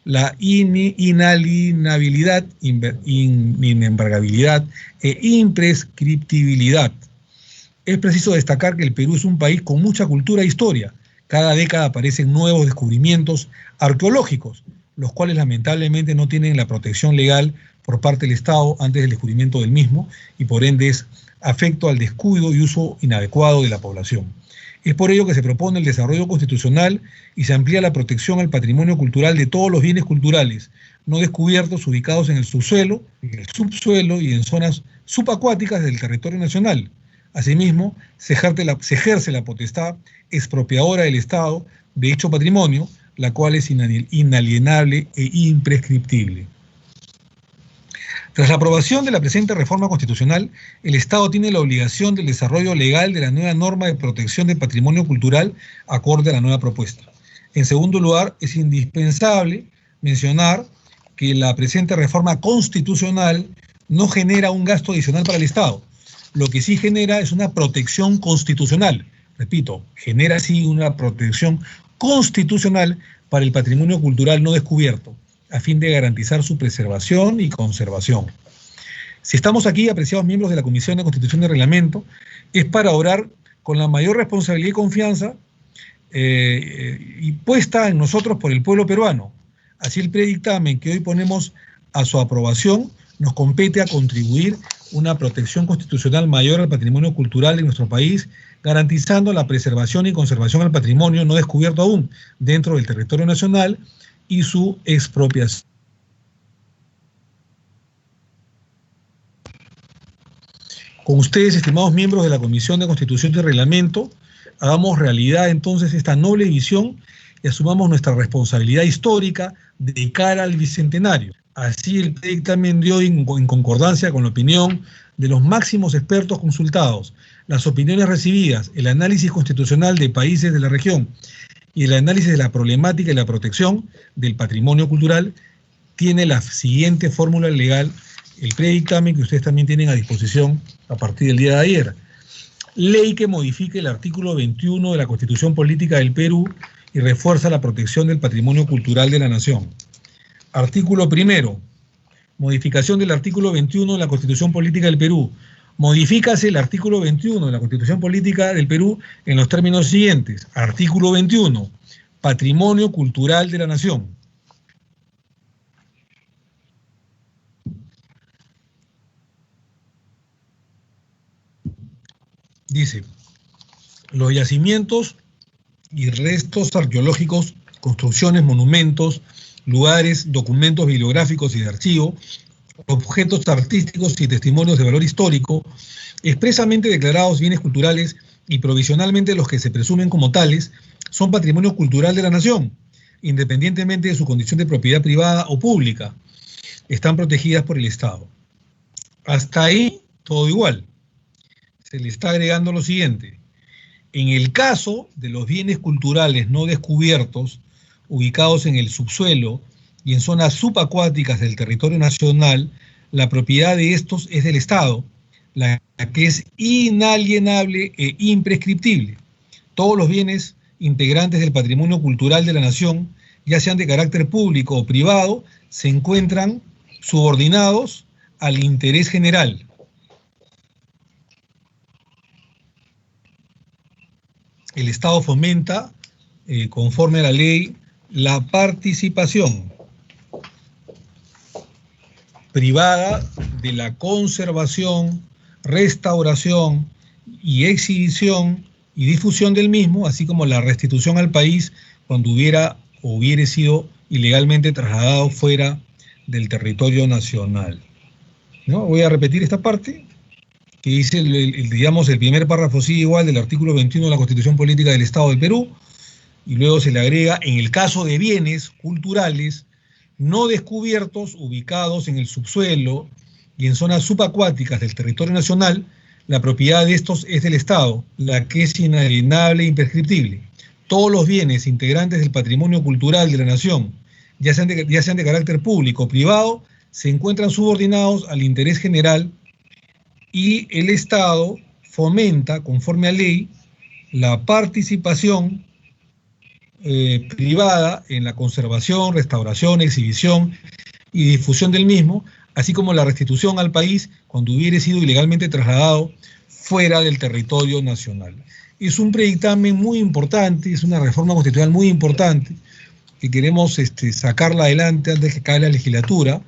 la inalienabilidad, inembargabilidad e imprescriptibilidad. Es preciso destacar que el Perú es un país con mucha cultura e historia. Cada década aparecen nuevos descubrimientos arqueológicos, los cuales lamentablemente no tienen la protección legal por parte del Estado antes del descubrimiento del mismo y por ende es afecto al descuido y uso inadecuado de la población. Es por ello que se propone el desarrollo constitucional y se amplía la protección al patrimonio cultural de todos los bienes culturales no descubiertos ubicados en el subsuelo, en el subsuelo y en zonas subacuáticas del territorio nacional. Asimismo, se ejerce la potestad expropiadora del Estado de dicho patrimonio, la cual es inalienable e imprescriptible. Tras la aprobación de la presente reforma constitucional, el Estado tiene la obligación del desarrollo legal de la nueva norma de protección del patrimonio cultural acorde a la nueva propuesta. En segundo lugar, es indispensable mencionar que la presente reforma constitucional no genera un gasto adicional para el Estado. Lo que sí genera es una protección constitucional. Repito, genera sí una protección constitucional para el patrimonio cultural no descubierto, a fin de garantizar su preservación y conservación. Si estamos aquí, apreciados miembros de la Comisión de Constitución y Reglamento, es para obrar con la mayor responsabilidad y confianza y puesta en nosotros por el pueblo peruano. Así el predictamen que hoy ponemos a su aprobación nos compete a contribuir una protección constitucional mayor al patrimonio cultural de nuestro país, garantizando la preservación y conservación del patrimonio no descubierto aún dentro del territorio nacional y su expropiación. Con ustedes, estimados miembros de la Comisión de Constitución y Reglamento, hagamos realidad entonces esta noble visión y asumamos nuestra responsabilidad histórica de cara al bicentenario. Así el dictamen de hoy, en concordancia con la opinión de los máximos expertos consultados, las opiniones recibidas, el análisis constitucional de países de la región y el análisis de la problemática y la protección del patrimonio cultural, tiene la siguiente fórmula legal, el predictamen que ustedes también tienen a disposición a partir del día de ayer. Ley que modifique el artículo 21 de la Constitución Política del Perú y refuerza la protección del patrimonio cultural de la nación. Artículo primero, modificación del artículo 21 de la Constitución Política del Perú. Modifícase el artículo 21 de la Constitución Política del Perú en los términos siguientes. Artículo 21, patrimonio cultural de la nación. Dice, los yacimientos y restos arqueológicos, construcciones, monumentos, lugares, documentos bibliográficos y de archivo, objetos artísticos y testimonios de valor histórico, expresamente declarados bienes culturales y provisionalmente los que se presumen como tales, son patrimonio cultural de la nación, independientemente de su condición de propiedad privada o pública. Están protegidas por el Estado. Hasta ahí, todo igual. Se le está agregando lo siguiente. En el caso de los bienes culturales no descubiertos, ubicados en el subsuelo y en zonas subacuáticas del territorio nacional, la propiedad de estos es del Estado, la que es inalienable e imprescriptible. Todos los bienes integrantes del patrimonio cultural de la nación, ya sean de carácter público o privado, se encuentran subordinados al interés general. El Estado fomenta, conforme a la ley, la participación privada de la conservación, restauración y exhibición y difusión del mismo, así como la restitución al país cuando hubiera o hubiere sido ilegalmente trasladado fuera del territorio nacional. ¿No? Voy a repetir esta parte, que dice, digamos, el primer párrafo sigue igual del artículo 21 de la Constitución Política del Estado del Perú, y luego se le agrega, en el caso de bienes culturales no descubiertos, ubicados en el subsuelo y en zonas subacuáticas del territorio nacional, la propiedad de estos es del Estado, la que es inalienable e imprescriptible. Todos los bienes integrantes del patrimonio cultural de la nación, ya sean de carácter público o privado, se encuentran subordinados al interés general y el Estado fomenta, conforme a ley, la participación privada en la conservación, restauración, exhibición y difusión del mismo, así como la restitución al país cuando hubiere sido ilegalmente trasladado fuera del territorio nacional. Es un predictamen muy importante, es una reforma constitucional muy importante, que queremos sacarla adelante antes que caiga la legislatura,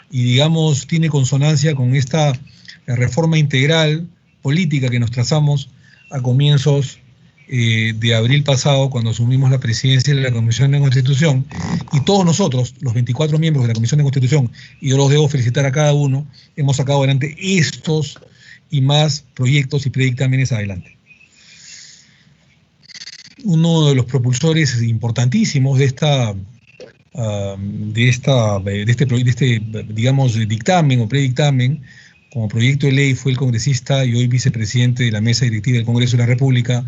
y digamos, tiene consonancia con esta reforma integral política que nos trazamos a comienzos de abril pasado, cuando asumimos la presidencia de la Comisión de Constitución, y todos nosotros, los 24 miembros de la Comisión de Constitución, y yo los debo felicitar a cada uno, hemos sacado adelante estos y más proyectos y predictámenes adelante. Uno de los propulsores importantísimos de este digamos, dictamen o predictamen, como proyecto de ley, fue el congresista y hoy vicepresidente de la Mesa Directiva del Congreso de la República,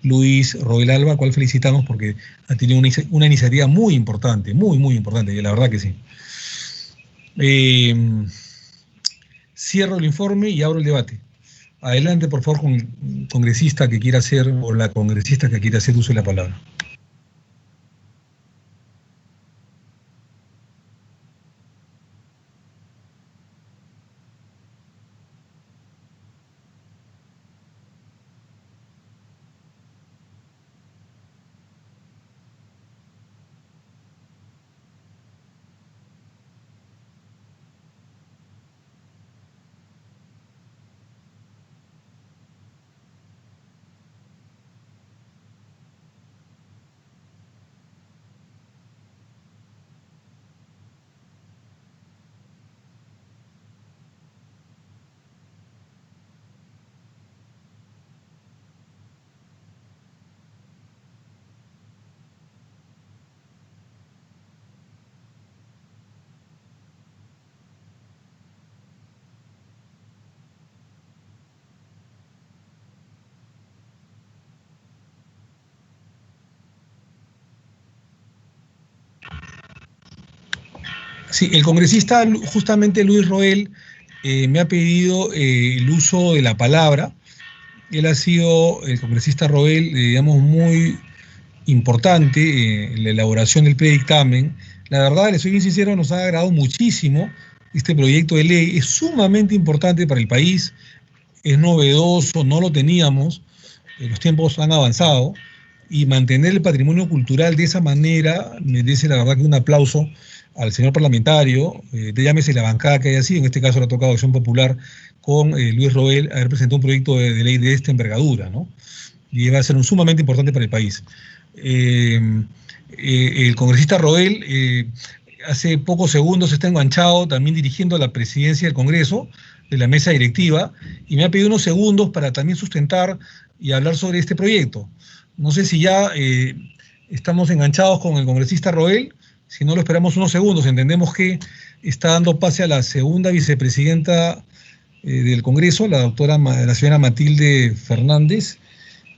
Luis Roel Alba, al cual felicitamos porque ha tenido una iniciativa muy importante, muy importante, y la verdad que sí. Cierro el informe y abro el debate. Adelante, por favor, con el congresista que quiera hacer, o la congresista que quiera hacer uso de la palabra. Sí, el congresista justamente Luis Roel me ha pedido el uso de la palabra. Él ha sido, el congresista Roel, digamos, muy importante en la elaboración del predictamen. La verdad, le soy bien sincero, nos ha agradado muchísimo este proyecto de ley. Es sumamente importante para el país, es novedoso, no lo teníamos, los tiempos han avanzado, y mantener el patrimonio cultural de esa manera merece la verdad que un aplauso al señor parlamentario, llámese la bancada que haya sido, en este caso le ha tocado Acción Popular con Luis Roel, haber presentado un proyecto de ley de esta envergadura, ¿no? Y va a ser sumamente importante para el país. El congresista Roel hace pocos segundos está enganchado también dirigiendo la presidencia del Congreso, de la mesa directiva, y me ha pedido unos segundos para también sustentar y hablar sobre este proyecto. No sé si ya estamos enganchados con el congresista Roel. Si no, lo esperamos unos segundos. Entendemos que está dando pase a la segunda vicepresidenta del Congreso, la señora Matilde Fernández,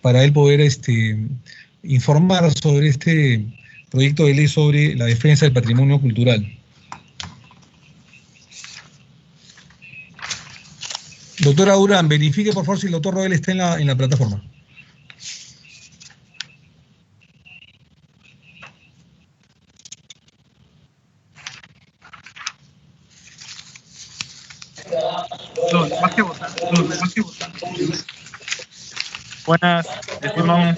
para él poder informar sobre este proyecto de ley sobre la defensa del patrimonio cultural. Doctora Durán, verifique por favor si el doctor Roel está en la plataforma. Buenas, estimados.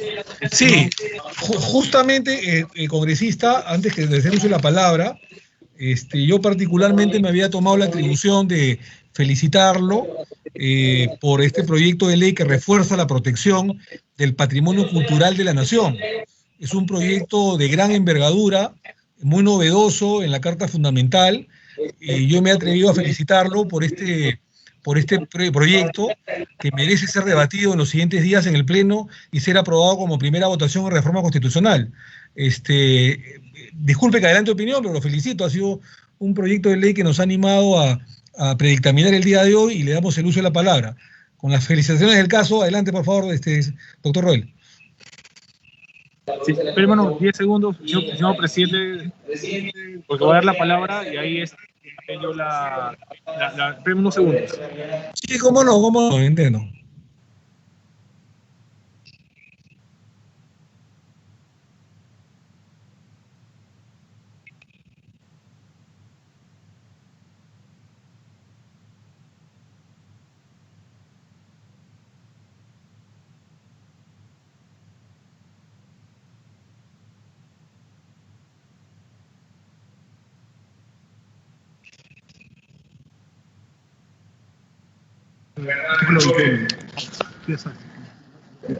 Sí, justamente, congresista, antes que de hacer uso de la palabra, yo particularmente me había tomado la atribución de felicitarlo por este proyecto de ley que refuerza la protección del patrimonio cultural de la nación. Es un proyecto de gran envergadura, muy novedoso en la Carta Fundamental, y yo me he atrevido a felicitarlo por este proyecto que merece ser debatido en los siguientes días en el Pleno y ser aprobado como primera votación en reforma constitucional. Disculpe que adelante opinión, pero lo felicito. Ha sido un proyecto de ley que nos ha animado a predictaminar el día de hoy y le damos el uso de la palabra. Con las felicitaciones del caso, adelante por favor, doctor Roel. Sí, pero hermano, 10 segundos, señor presidente, porque voy a dar la palabra y ahí yo espérame unos segundos. Sí, cómo no, entiendo.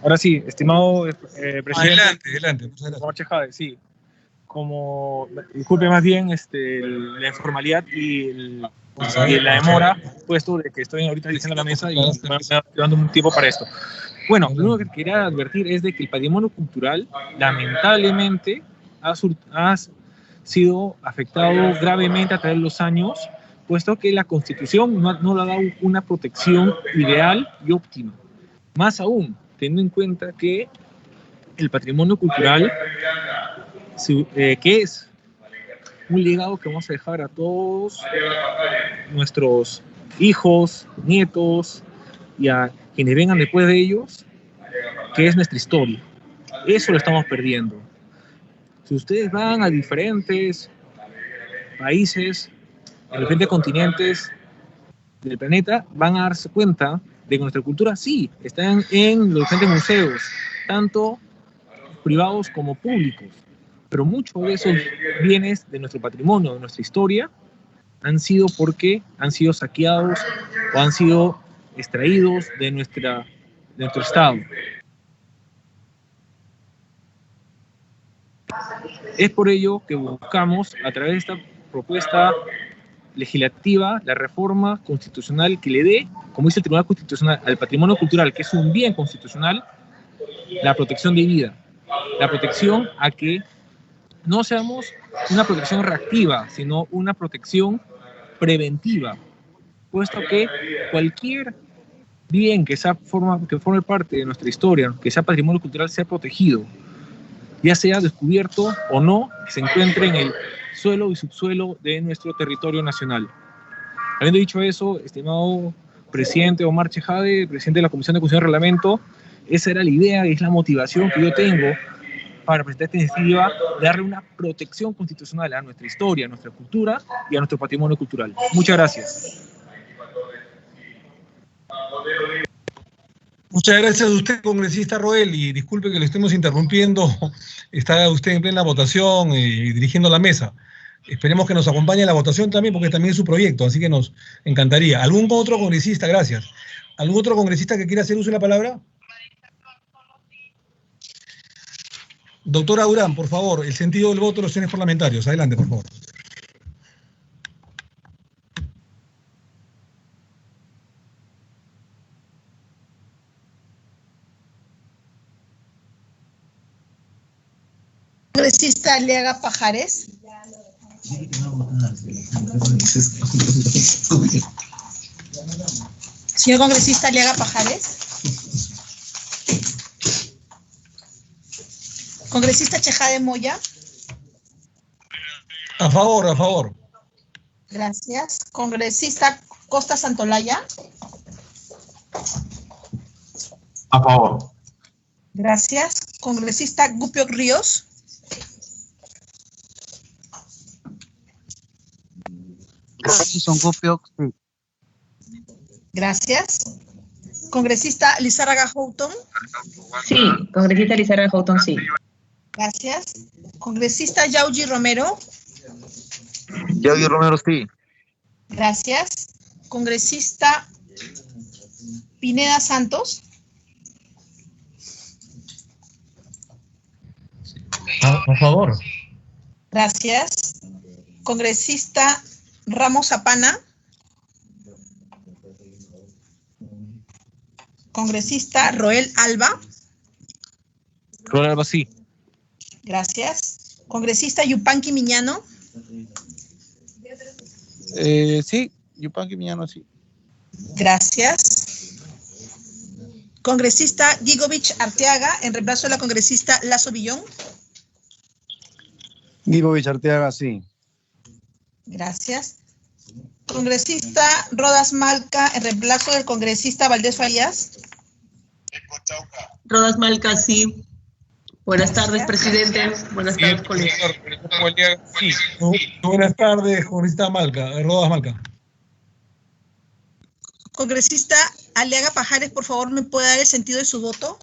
Ahora sí, estimado presidente. Adelante. Sí, disculpe más bien la informalidad y la demora, puesto de que estoy ahorita diciendo la mesa y me está dando un tiempo para esto. Bueno, lo único que quería advertir es de que el patrimonio cultural lamentablemente ha sido afectado gravemente a través de los años, puesto que la Constitución no le ha dado una protección ideal y óptima. Más aún, teniendo en cuenta que el patrimonio cultural, que es un legado que vamos a dejar a todos nuestros hijos, nietos y a quienes vengan después de ellos, que es nuestra historia. Eso lo estamos perdiendo. Si ustedes van a diferentes países, en diferentes continentes del planeta, van a darse cuenta de que nuestra cultura sí está en los diferentes museos, tanto privados como públicos, pero muchos de esos bienes de nuestro patrimonio, de nuestra historia, han sido porque han sido saqueados o han sido extraídos de nuestro estado. Es por ello que buscamos, a través de esta propuesta legislativa, la reforma constitucional que le dé, como dice el Tribunal Constitucional, al patrimonio cultural, que es un bien constitucional, la protección de vida, la protección a que no seamos una protección reactiva, sino una protección preventiva, puesto que cualquier bien que forme parte de nuestra historia, que sea patrimonio cultural, sea protegido, ya sea descubierto o no, que se encuentre en el suelo y subsuelo de nuestro territorio nacional. Habiendo dicho eso, estimado presidente Omar Chejade, presidente de la Comisión de Constitución y Reglamento, esa era la idea y es la motivación que yo tengo para presentar esta iniciativa de darle una protección constitucional a nuestra historia, a nuestra cultura y a nuestro patrimonio cultural. Muchas gracias. Muchas gracias a usted, congresista Roel, y disculpe que lo estemos interrumpiendo. Está usted en plena votación y dirigiendo la mesa. Esperemos que nos acompañe a la votación también, porque también es su proyecto, así que nos encantaría. ¿Algún otro congresista? Gracias. ¿Algún otro congresista que quiera hacer uso de la palabra? Doctora Durán, por favor, el sentido del voto de los señores parlamentarios. Adelante, por favor. Congresista Aliaga Pajares. Señor congresista Aliaga Pajares. Congresista Chejade Moya. A favor, a favor. Gracias. Congresista Costa Santolaya. A favor. Gracias. Congresista Gupio Ríos. Son Gupio, sí. Gracias. Congresista Lizárraga Houghton. Sí, congresista Lizárraga Houghton, sí. Gracias. Congresista Yauji Romero. Yauji Romero, sí. Gracias. Congresista Pineda Santos. A favor. Gracias. Congresista Ramos Zapana. Congresista Roel Alba. Roel Alba, sí. Gracias. Congresista Yupanqui Miñano. Sí, Yupanqui Miñano, sí. Gracias. Congresista Gigovich Arteaga, en reemplazo de la congresista Lazo Villón. Gigovich Arteaga, sí. Gracias. Congresista Rodas Malca, en reemplazo del congresista Valdés Farías. Rodas Malca, sí. Buenas tardes, presidente. Buenas tardes, colegas. Sí. Buenas tardes, congresista Rodas Malca. Congresista Aliaga Pajares, por favor, ¿me puede dar el sentido de su voto?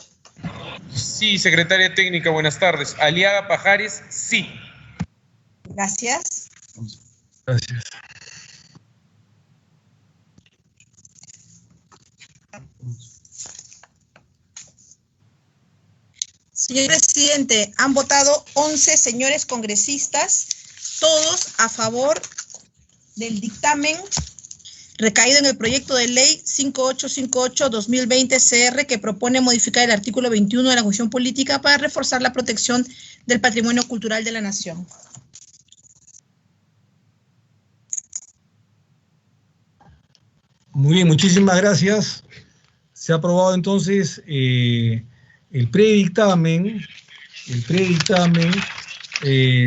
Sí, secretaria técnica, buenas tardes. Aliaga Pajares, sí. Gracias. Gracias. Señor presidente, han votado 11 señores congresistas, todos a favor del dictamen recaído en el proyecto de ley 5858-2020 CR, que propone modificar el artículo 21 de la Constitución Política para reforzar la protección del patrimonio cultural de la nación. Muy bien, muchísimas gracias. Se ha aprobado entonces el predictamen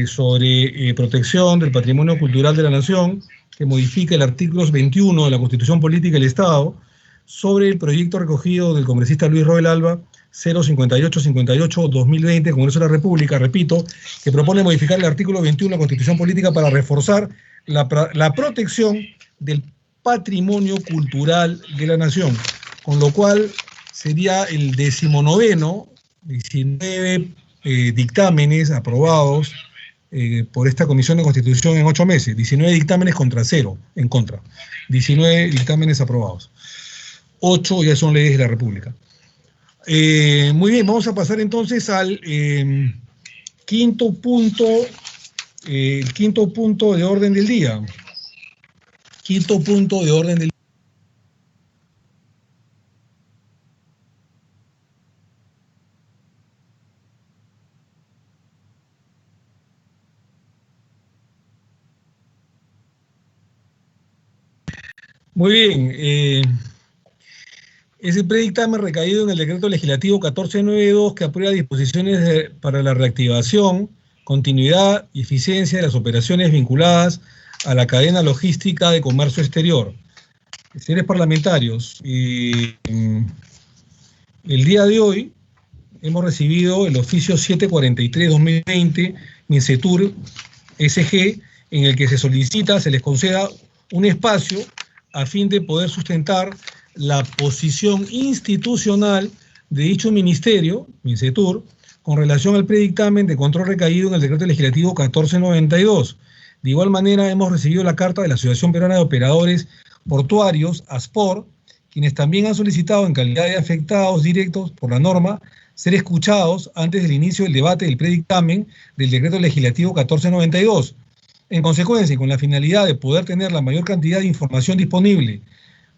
sobre protección del patrimonio cultural de la nación, que modifica el artículo 21 de la Constitución Política del Estado, sobre el proyecto recogido del congresista Luis Roel Alba, 05858-2020, Congreso de la República, repito, que propone modificar el artículo 21 de la Constitución Política para reforzar la protección del patrimonio cultural de la nación, con lo cual sería el 19º, 19 dictámenes aprobados por esta Comisión de Constitución en 8 meses, 19 dictámenes contra 0 en contra, 19 dictámenes aprobados, 8 ya son leyes de la República. Muy bien, vamos a pasar entonces al quinto punto de orden del día. Quinto punto de orden del día. Muy bien, es el predictamen recaído en el decreto legislativo 1492 que aprueba disposiciones para la reactivación, continuidad y eficiencia de las operaciones vinculadas a la cadena logística de comercio exterior. Señores parlamentarios, el día de hoy hemos recibido el oficio 743-2020 MINCETUR SG, en el que se solicita, se les conceda un espacio a fin de poder sustentar la posición institucional de dicho ministerio, MINCETUR, con relación al predictamen de control recaído en el decreto legislativo 1492. De igual manera, hemos recibido la carta de la Asociación Peruana de Operadores Portuarios, ASPOR, quienes también han solicitado, en calidad de afectados directos por la norma, ser escuchados antes del inicio del debate del predictamen del decreto legislativo 1492. En consecuencia, y con la finalidad de poder tener la mayor cantidad de información disponible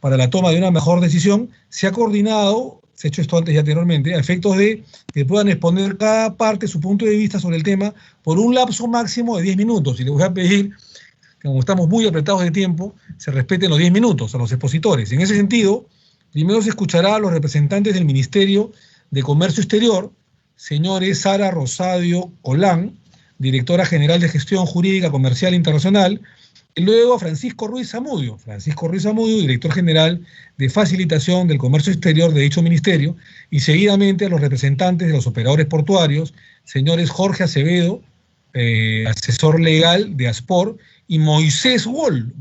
para la toma de una mejor decisión, se ha coordinado, se ha hecho esto antes y anteriormente, a efectos de que puedan exponer cada parte su punto de vista sobre el tema por un lapso máximo de 10 minutos. Y les voy a pedir, como estamos muy apretados de tiempo, se respeten los 10 minutos a los expositores. En ese sentido, primero se escuchará a los representantes del Ministerio de Comercio Exterior, señores Sara Rosadio Colán, directora general de Gestión Jurídica Comercial Internacional, y luego a Francisco Ruiz Zamudio, director general de Facilitación del Comercio Exterior de dicho ministerio, y seguidamente a los representantes de los operadores portuarios, señores Jorge Acevedo, asesor legal de ASPOR, y Moisés Wall,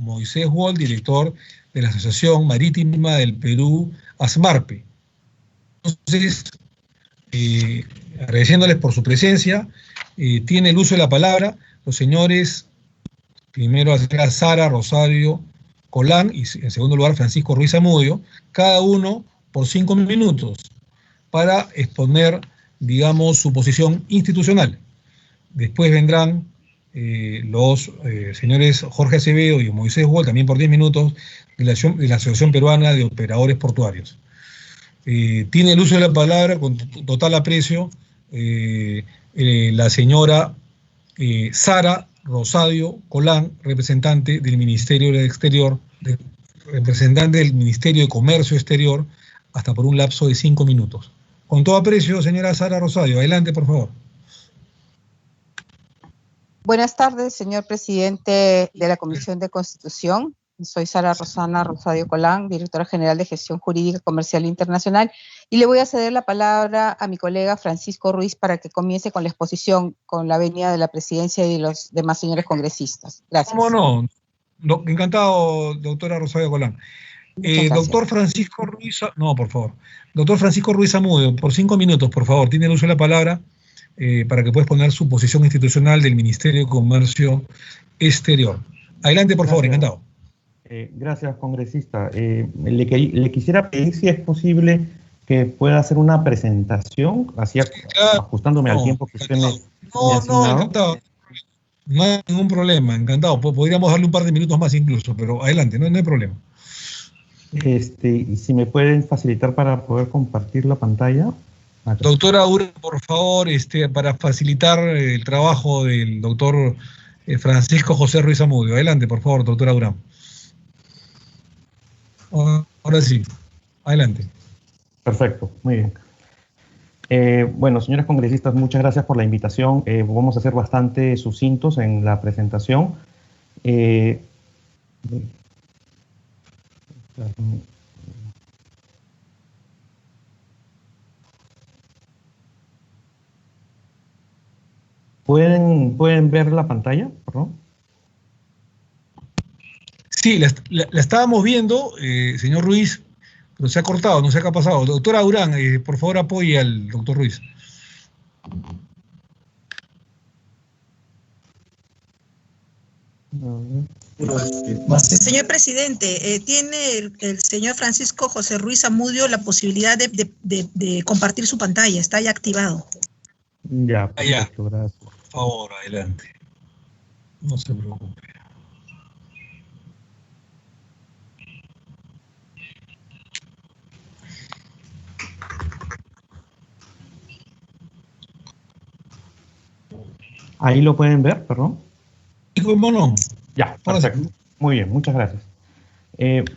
director de la Asociación Marítima del Perú, ASMARPE. Entonces, agradeciéndoles por su presencia, tiene el uso de la palabra los señores, primero a Sara Rosario Colán y en segundo lugar Francisco Ruiz Zamudio, cada uno por 5 minutos para exponer, digamos, su posición institucional. Después vendrán los señores Jorge Acevedo y Moisés Wall, también por 10 minutos, de la Asociación Peruana de Operadores Portuarios. Tiene el uso de la palabra, con total aprecio, la señora Sara Rosadio Colán, representante del Ministerio del Exterior, representante del Ministerio de Comercio Exterior, hasta por un lapso de 5 minutos. Con todo aprecio, señora Sara Rosadio, adelante, por favor. Buenas tardes, señor presidente de la Comisión de Constitución. Soy Sara Rosana Rosadio Colán, directora general de Gestión Jurídica Comercial Internacional, y le voy a ceder la palabra a mi colega Francisco Ruiz para que comience con la exposición, con la venia de la presidencia y de los demás señores congresistas. Gracias. ¿Cómo no? Encantado, doctora Rosadio Colán. Doctor Francisco Ruiz, no, por favor. Doctor Francisco Ruiz Zamudio, por 5 minutos, por favor, tiene el uso de la palabra para que pueda exponer su posición institucional del Ministerio de Comercio Exterior. Adelante, por favor, encantado. Gracias, congresista. Le quisiera pedir si es posible que pueda hacer una presentación, así ajustándome al tiempo que usted me ha asignado. Encantado. No hay ningún problema, encantado. Podríamos darle un par de minutos más incluso, pero adelante, no hay problema. Y si me pueden facilitar para poder compartir la pantalla. Doctora Ura, por favor, para facilitar el trabajo del doctor Francisco José Ruiz Zamudio. Adelante, por favor, doctora Ura. Ahora sí, adelante. Perfecto, muy bien. Bueno, señores congresistas, muchas gracias por la invitación. Vamos a ser bastante sucintos en la presentación. ¿Pueden ver la pantalla, perdón? Sí, la estábamos viendo, señor Ruiz, pero se ha cortado, no sé qué ha pasado. Doctora Durán, por favor apoye al doctor Ruiz. Señor presidente, ¿tiene el señor Francisco José Ruiz Zamudio la posibilidad de compartir su pantalla? Está ya activado. Ya, perfecto, gracias. Por favor, adelante. No se preocupe. Ahí lo pueden ver, perdón. ¿Cómo no? Ya, perfecto. Muy bien, muchas gracias.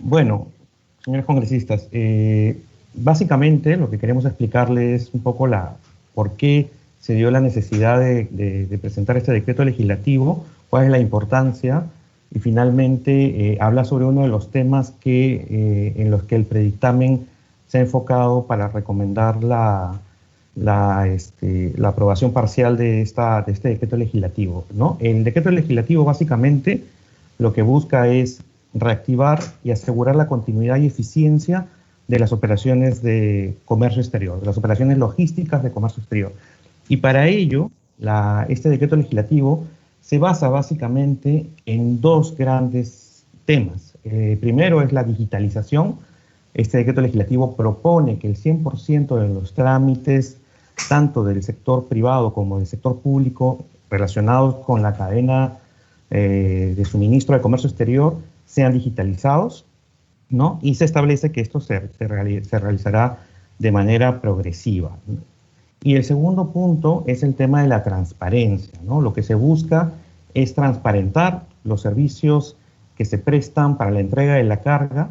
Bueno, señores congresistas, básicamente lo que queremos explicarles es un poco por qué se dio la necesidad de presentar este decreto legislativo, cuál es la importancia, y finalmente habla sobre uno de los temas en los que el predictamen se ha enfocado para recomendar la aprobación parcial de este decreto legislativo, ¿no? El decreto legislativo básicamente lo que busca es reactivar y asegurar la continuidad y eficiencia de las operaciones de comercio exterior, de las operaciones logísticas de comercio exterior. Y para ello, este decreto legislativo se basa básicamente en dos grandes temas. Primero es la digitalización. Este decreto legislativo propone que el 100% de los trámites, tanto del sector privado como del sector público, relacionados con la cadena de suministro de comercio exterior, sean digitalizados, ¿no? Y se establece que esto se realizará de manera progresiva, ¿no? Y el segundo punto es el tema de la transparencia, ¿no? Lo que se busca es transparentar los servicios que se prestan para la entrega de la carga,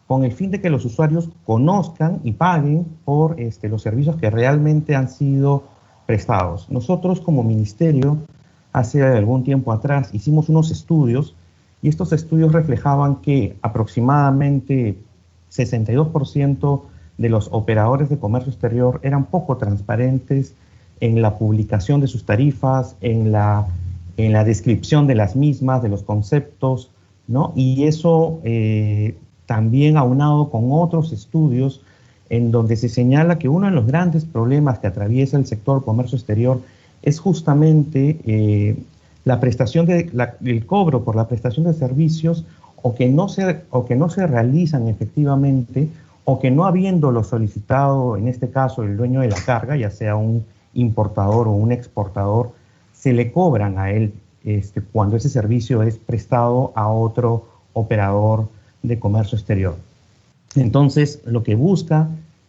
con el fin de que los usuarios conozcan y paguen por los servicios que realmente han sido prestados. Nosotros como ministerio, hace algún tiempo atrás, hicimos unos estudios, y estos estudios reflejaban que aproximadamente 62% de los operadores de comercio exterior eran poco transparentes en la publicación de sus tarifas, en la descripción de las mismas, de los conceptos, ¿no? Y eso también aunado con otros estudios en donde se señala que uno de los grandes problemas que atraviesa el sector comercio exterior es justamente la prestación el cobro por la prestación de servicios o que no se realizan efectivamente, o que no habiéndolo solicitado, en este caso el dueño de la carga, ya sea un importador o un exportador, se le cobran a él cuando ese servicio es prestado a otro operador de comercio exterior. Entonces, lo que busca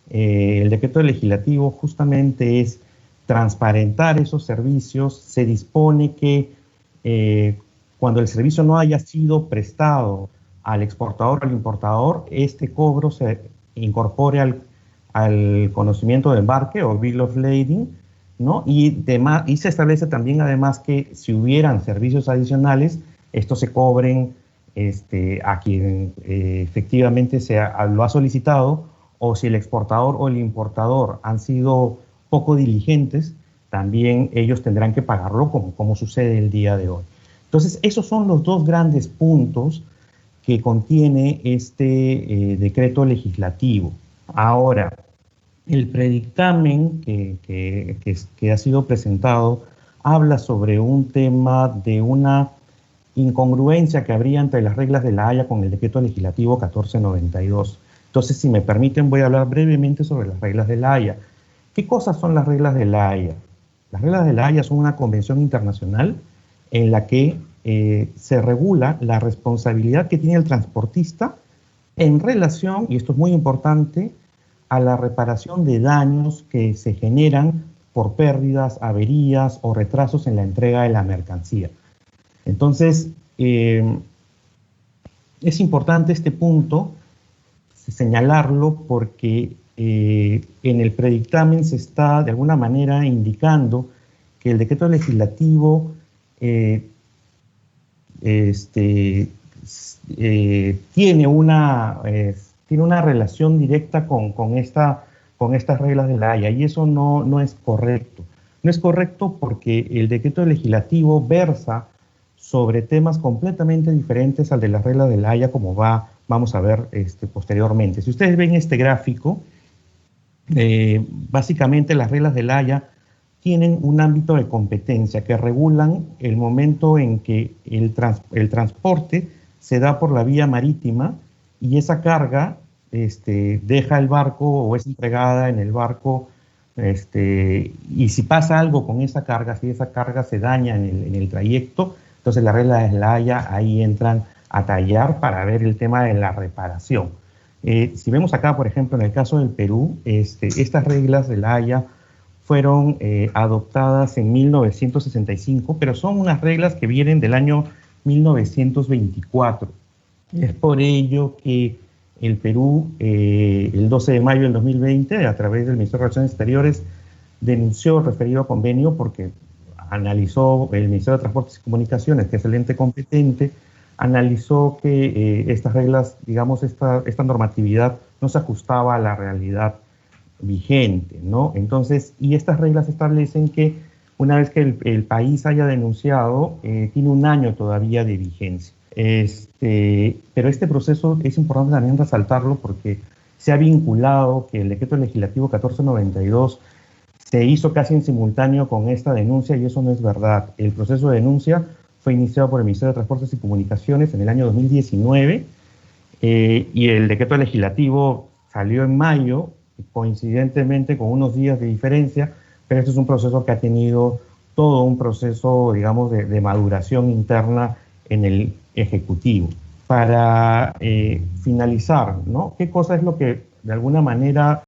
el decreto legislativo justamente es transparentar esos servicios. Se dispone que cuando el servicio no haya sido prestado al exportador o al importador, este cobro se incorpore al conocimiento de embarque o Bill of Lading, ¿no? Y se establece también además que si hubieran servicios adicionales, estos se cobren a quien efectivamente lo ha solicitado, o si el exportador o el importador han sido poco diligentes, también ellos tendrán que pagarlo como sucede el día de hoy. Entonces, esos son los dos grandes puntos que contiene este decreto legislativo. Ahora, el predictamen que ha sido presentado habla sobre un tema de una incongruencia que habría entre las reglas de la Haya con el decreto legislativo 1492. Entonces, si me permiten, voy a hablar brevemente sobre las reglas de la Haya. ¿Qué cosas son las reglas de la Haya? Las reglas de la Haya son una convención internacional en la que se regula la responsabilidad que tiene el transportista en relación, y esto es muy importante, a la reparación de daños que se generan por pérdidas, averías o retrasos en la entrega de la mercancía. Entonces, es importante este punto señalarlo porque en el predictamen se está de alguna manera indicando que el decreto legislativo tiene una relación directa con estas reglas de la Haya, y eso no es correcto. No es correcto porque el decreto legislativo versa sobre temas completamente diferentes al de las reglas de la Haya, como vamos a ver posteriormente. Si ustedes ven este gráfico, básicamente las reglas de la Haya tienen un ámbito de competencia que regulan el momento en que el transporte se da por la vía marítima y esa carga deja el barco o es entregada en el barco, y si pasa algo con esa carga, si esa carga se daña en el trayecto, entonces las reglas de la Haya ahí entran a tallar para ver el tema de la reparación. Si vemos acá, por ejemplo, en el caso del Perú, estas reglas de la Haya fueron adoptadas en 1965, pero son unas reglas que vienen del año 1924. Es por ello que el Perú, el 12 de mayo del 2020, a través del Ministerio de Relaciones Exteriores, denunció el referido convenio porque analizó el Ministerio de Transportes y Comunicaciones, que es el ente competente, analizó que estas reglas, digamos, esta normatividad no se ajustaba a la realidad vigente, ¿no? Entonces, y estas reglas establecen que una vez que el país haya denunciado, tiene un año todavía de vigencia. Pero este proceso es importante también resaltarlo porque se ha vinculado que el decreto legislativo 1492 se hizo casi en simultáneo con esta denuncia y eso no es verdad. El proceso de denuncia fue iniciado por el Ministerio de Transportes y Comunicaciones en el año 2019 y el decreto legislativo salió en mayo, coincidentemente con unos días de diferencia, pero este es un proceso que ha tenido todo un proceso, digamos, de maduración interna en el Ejecutivo. Para finalizar, ¿no? ¿Qué cosa es lo que de alguna manera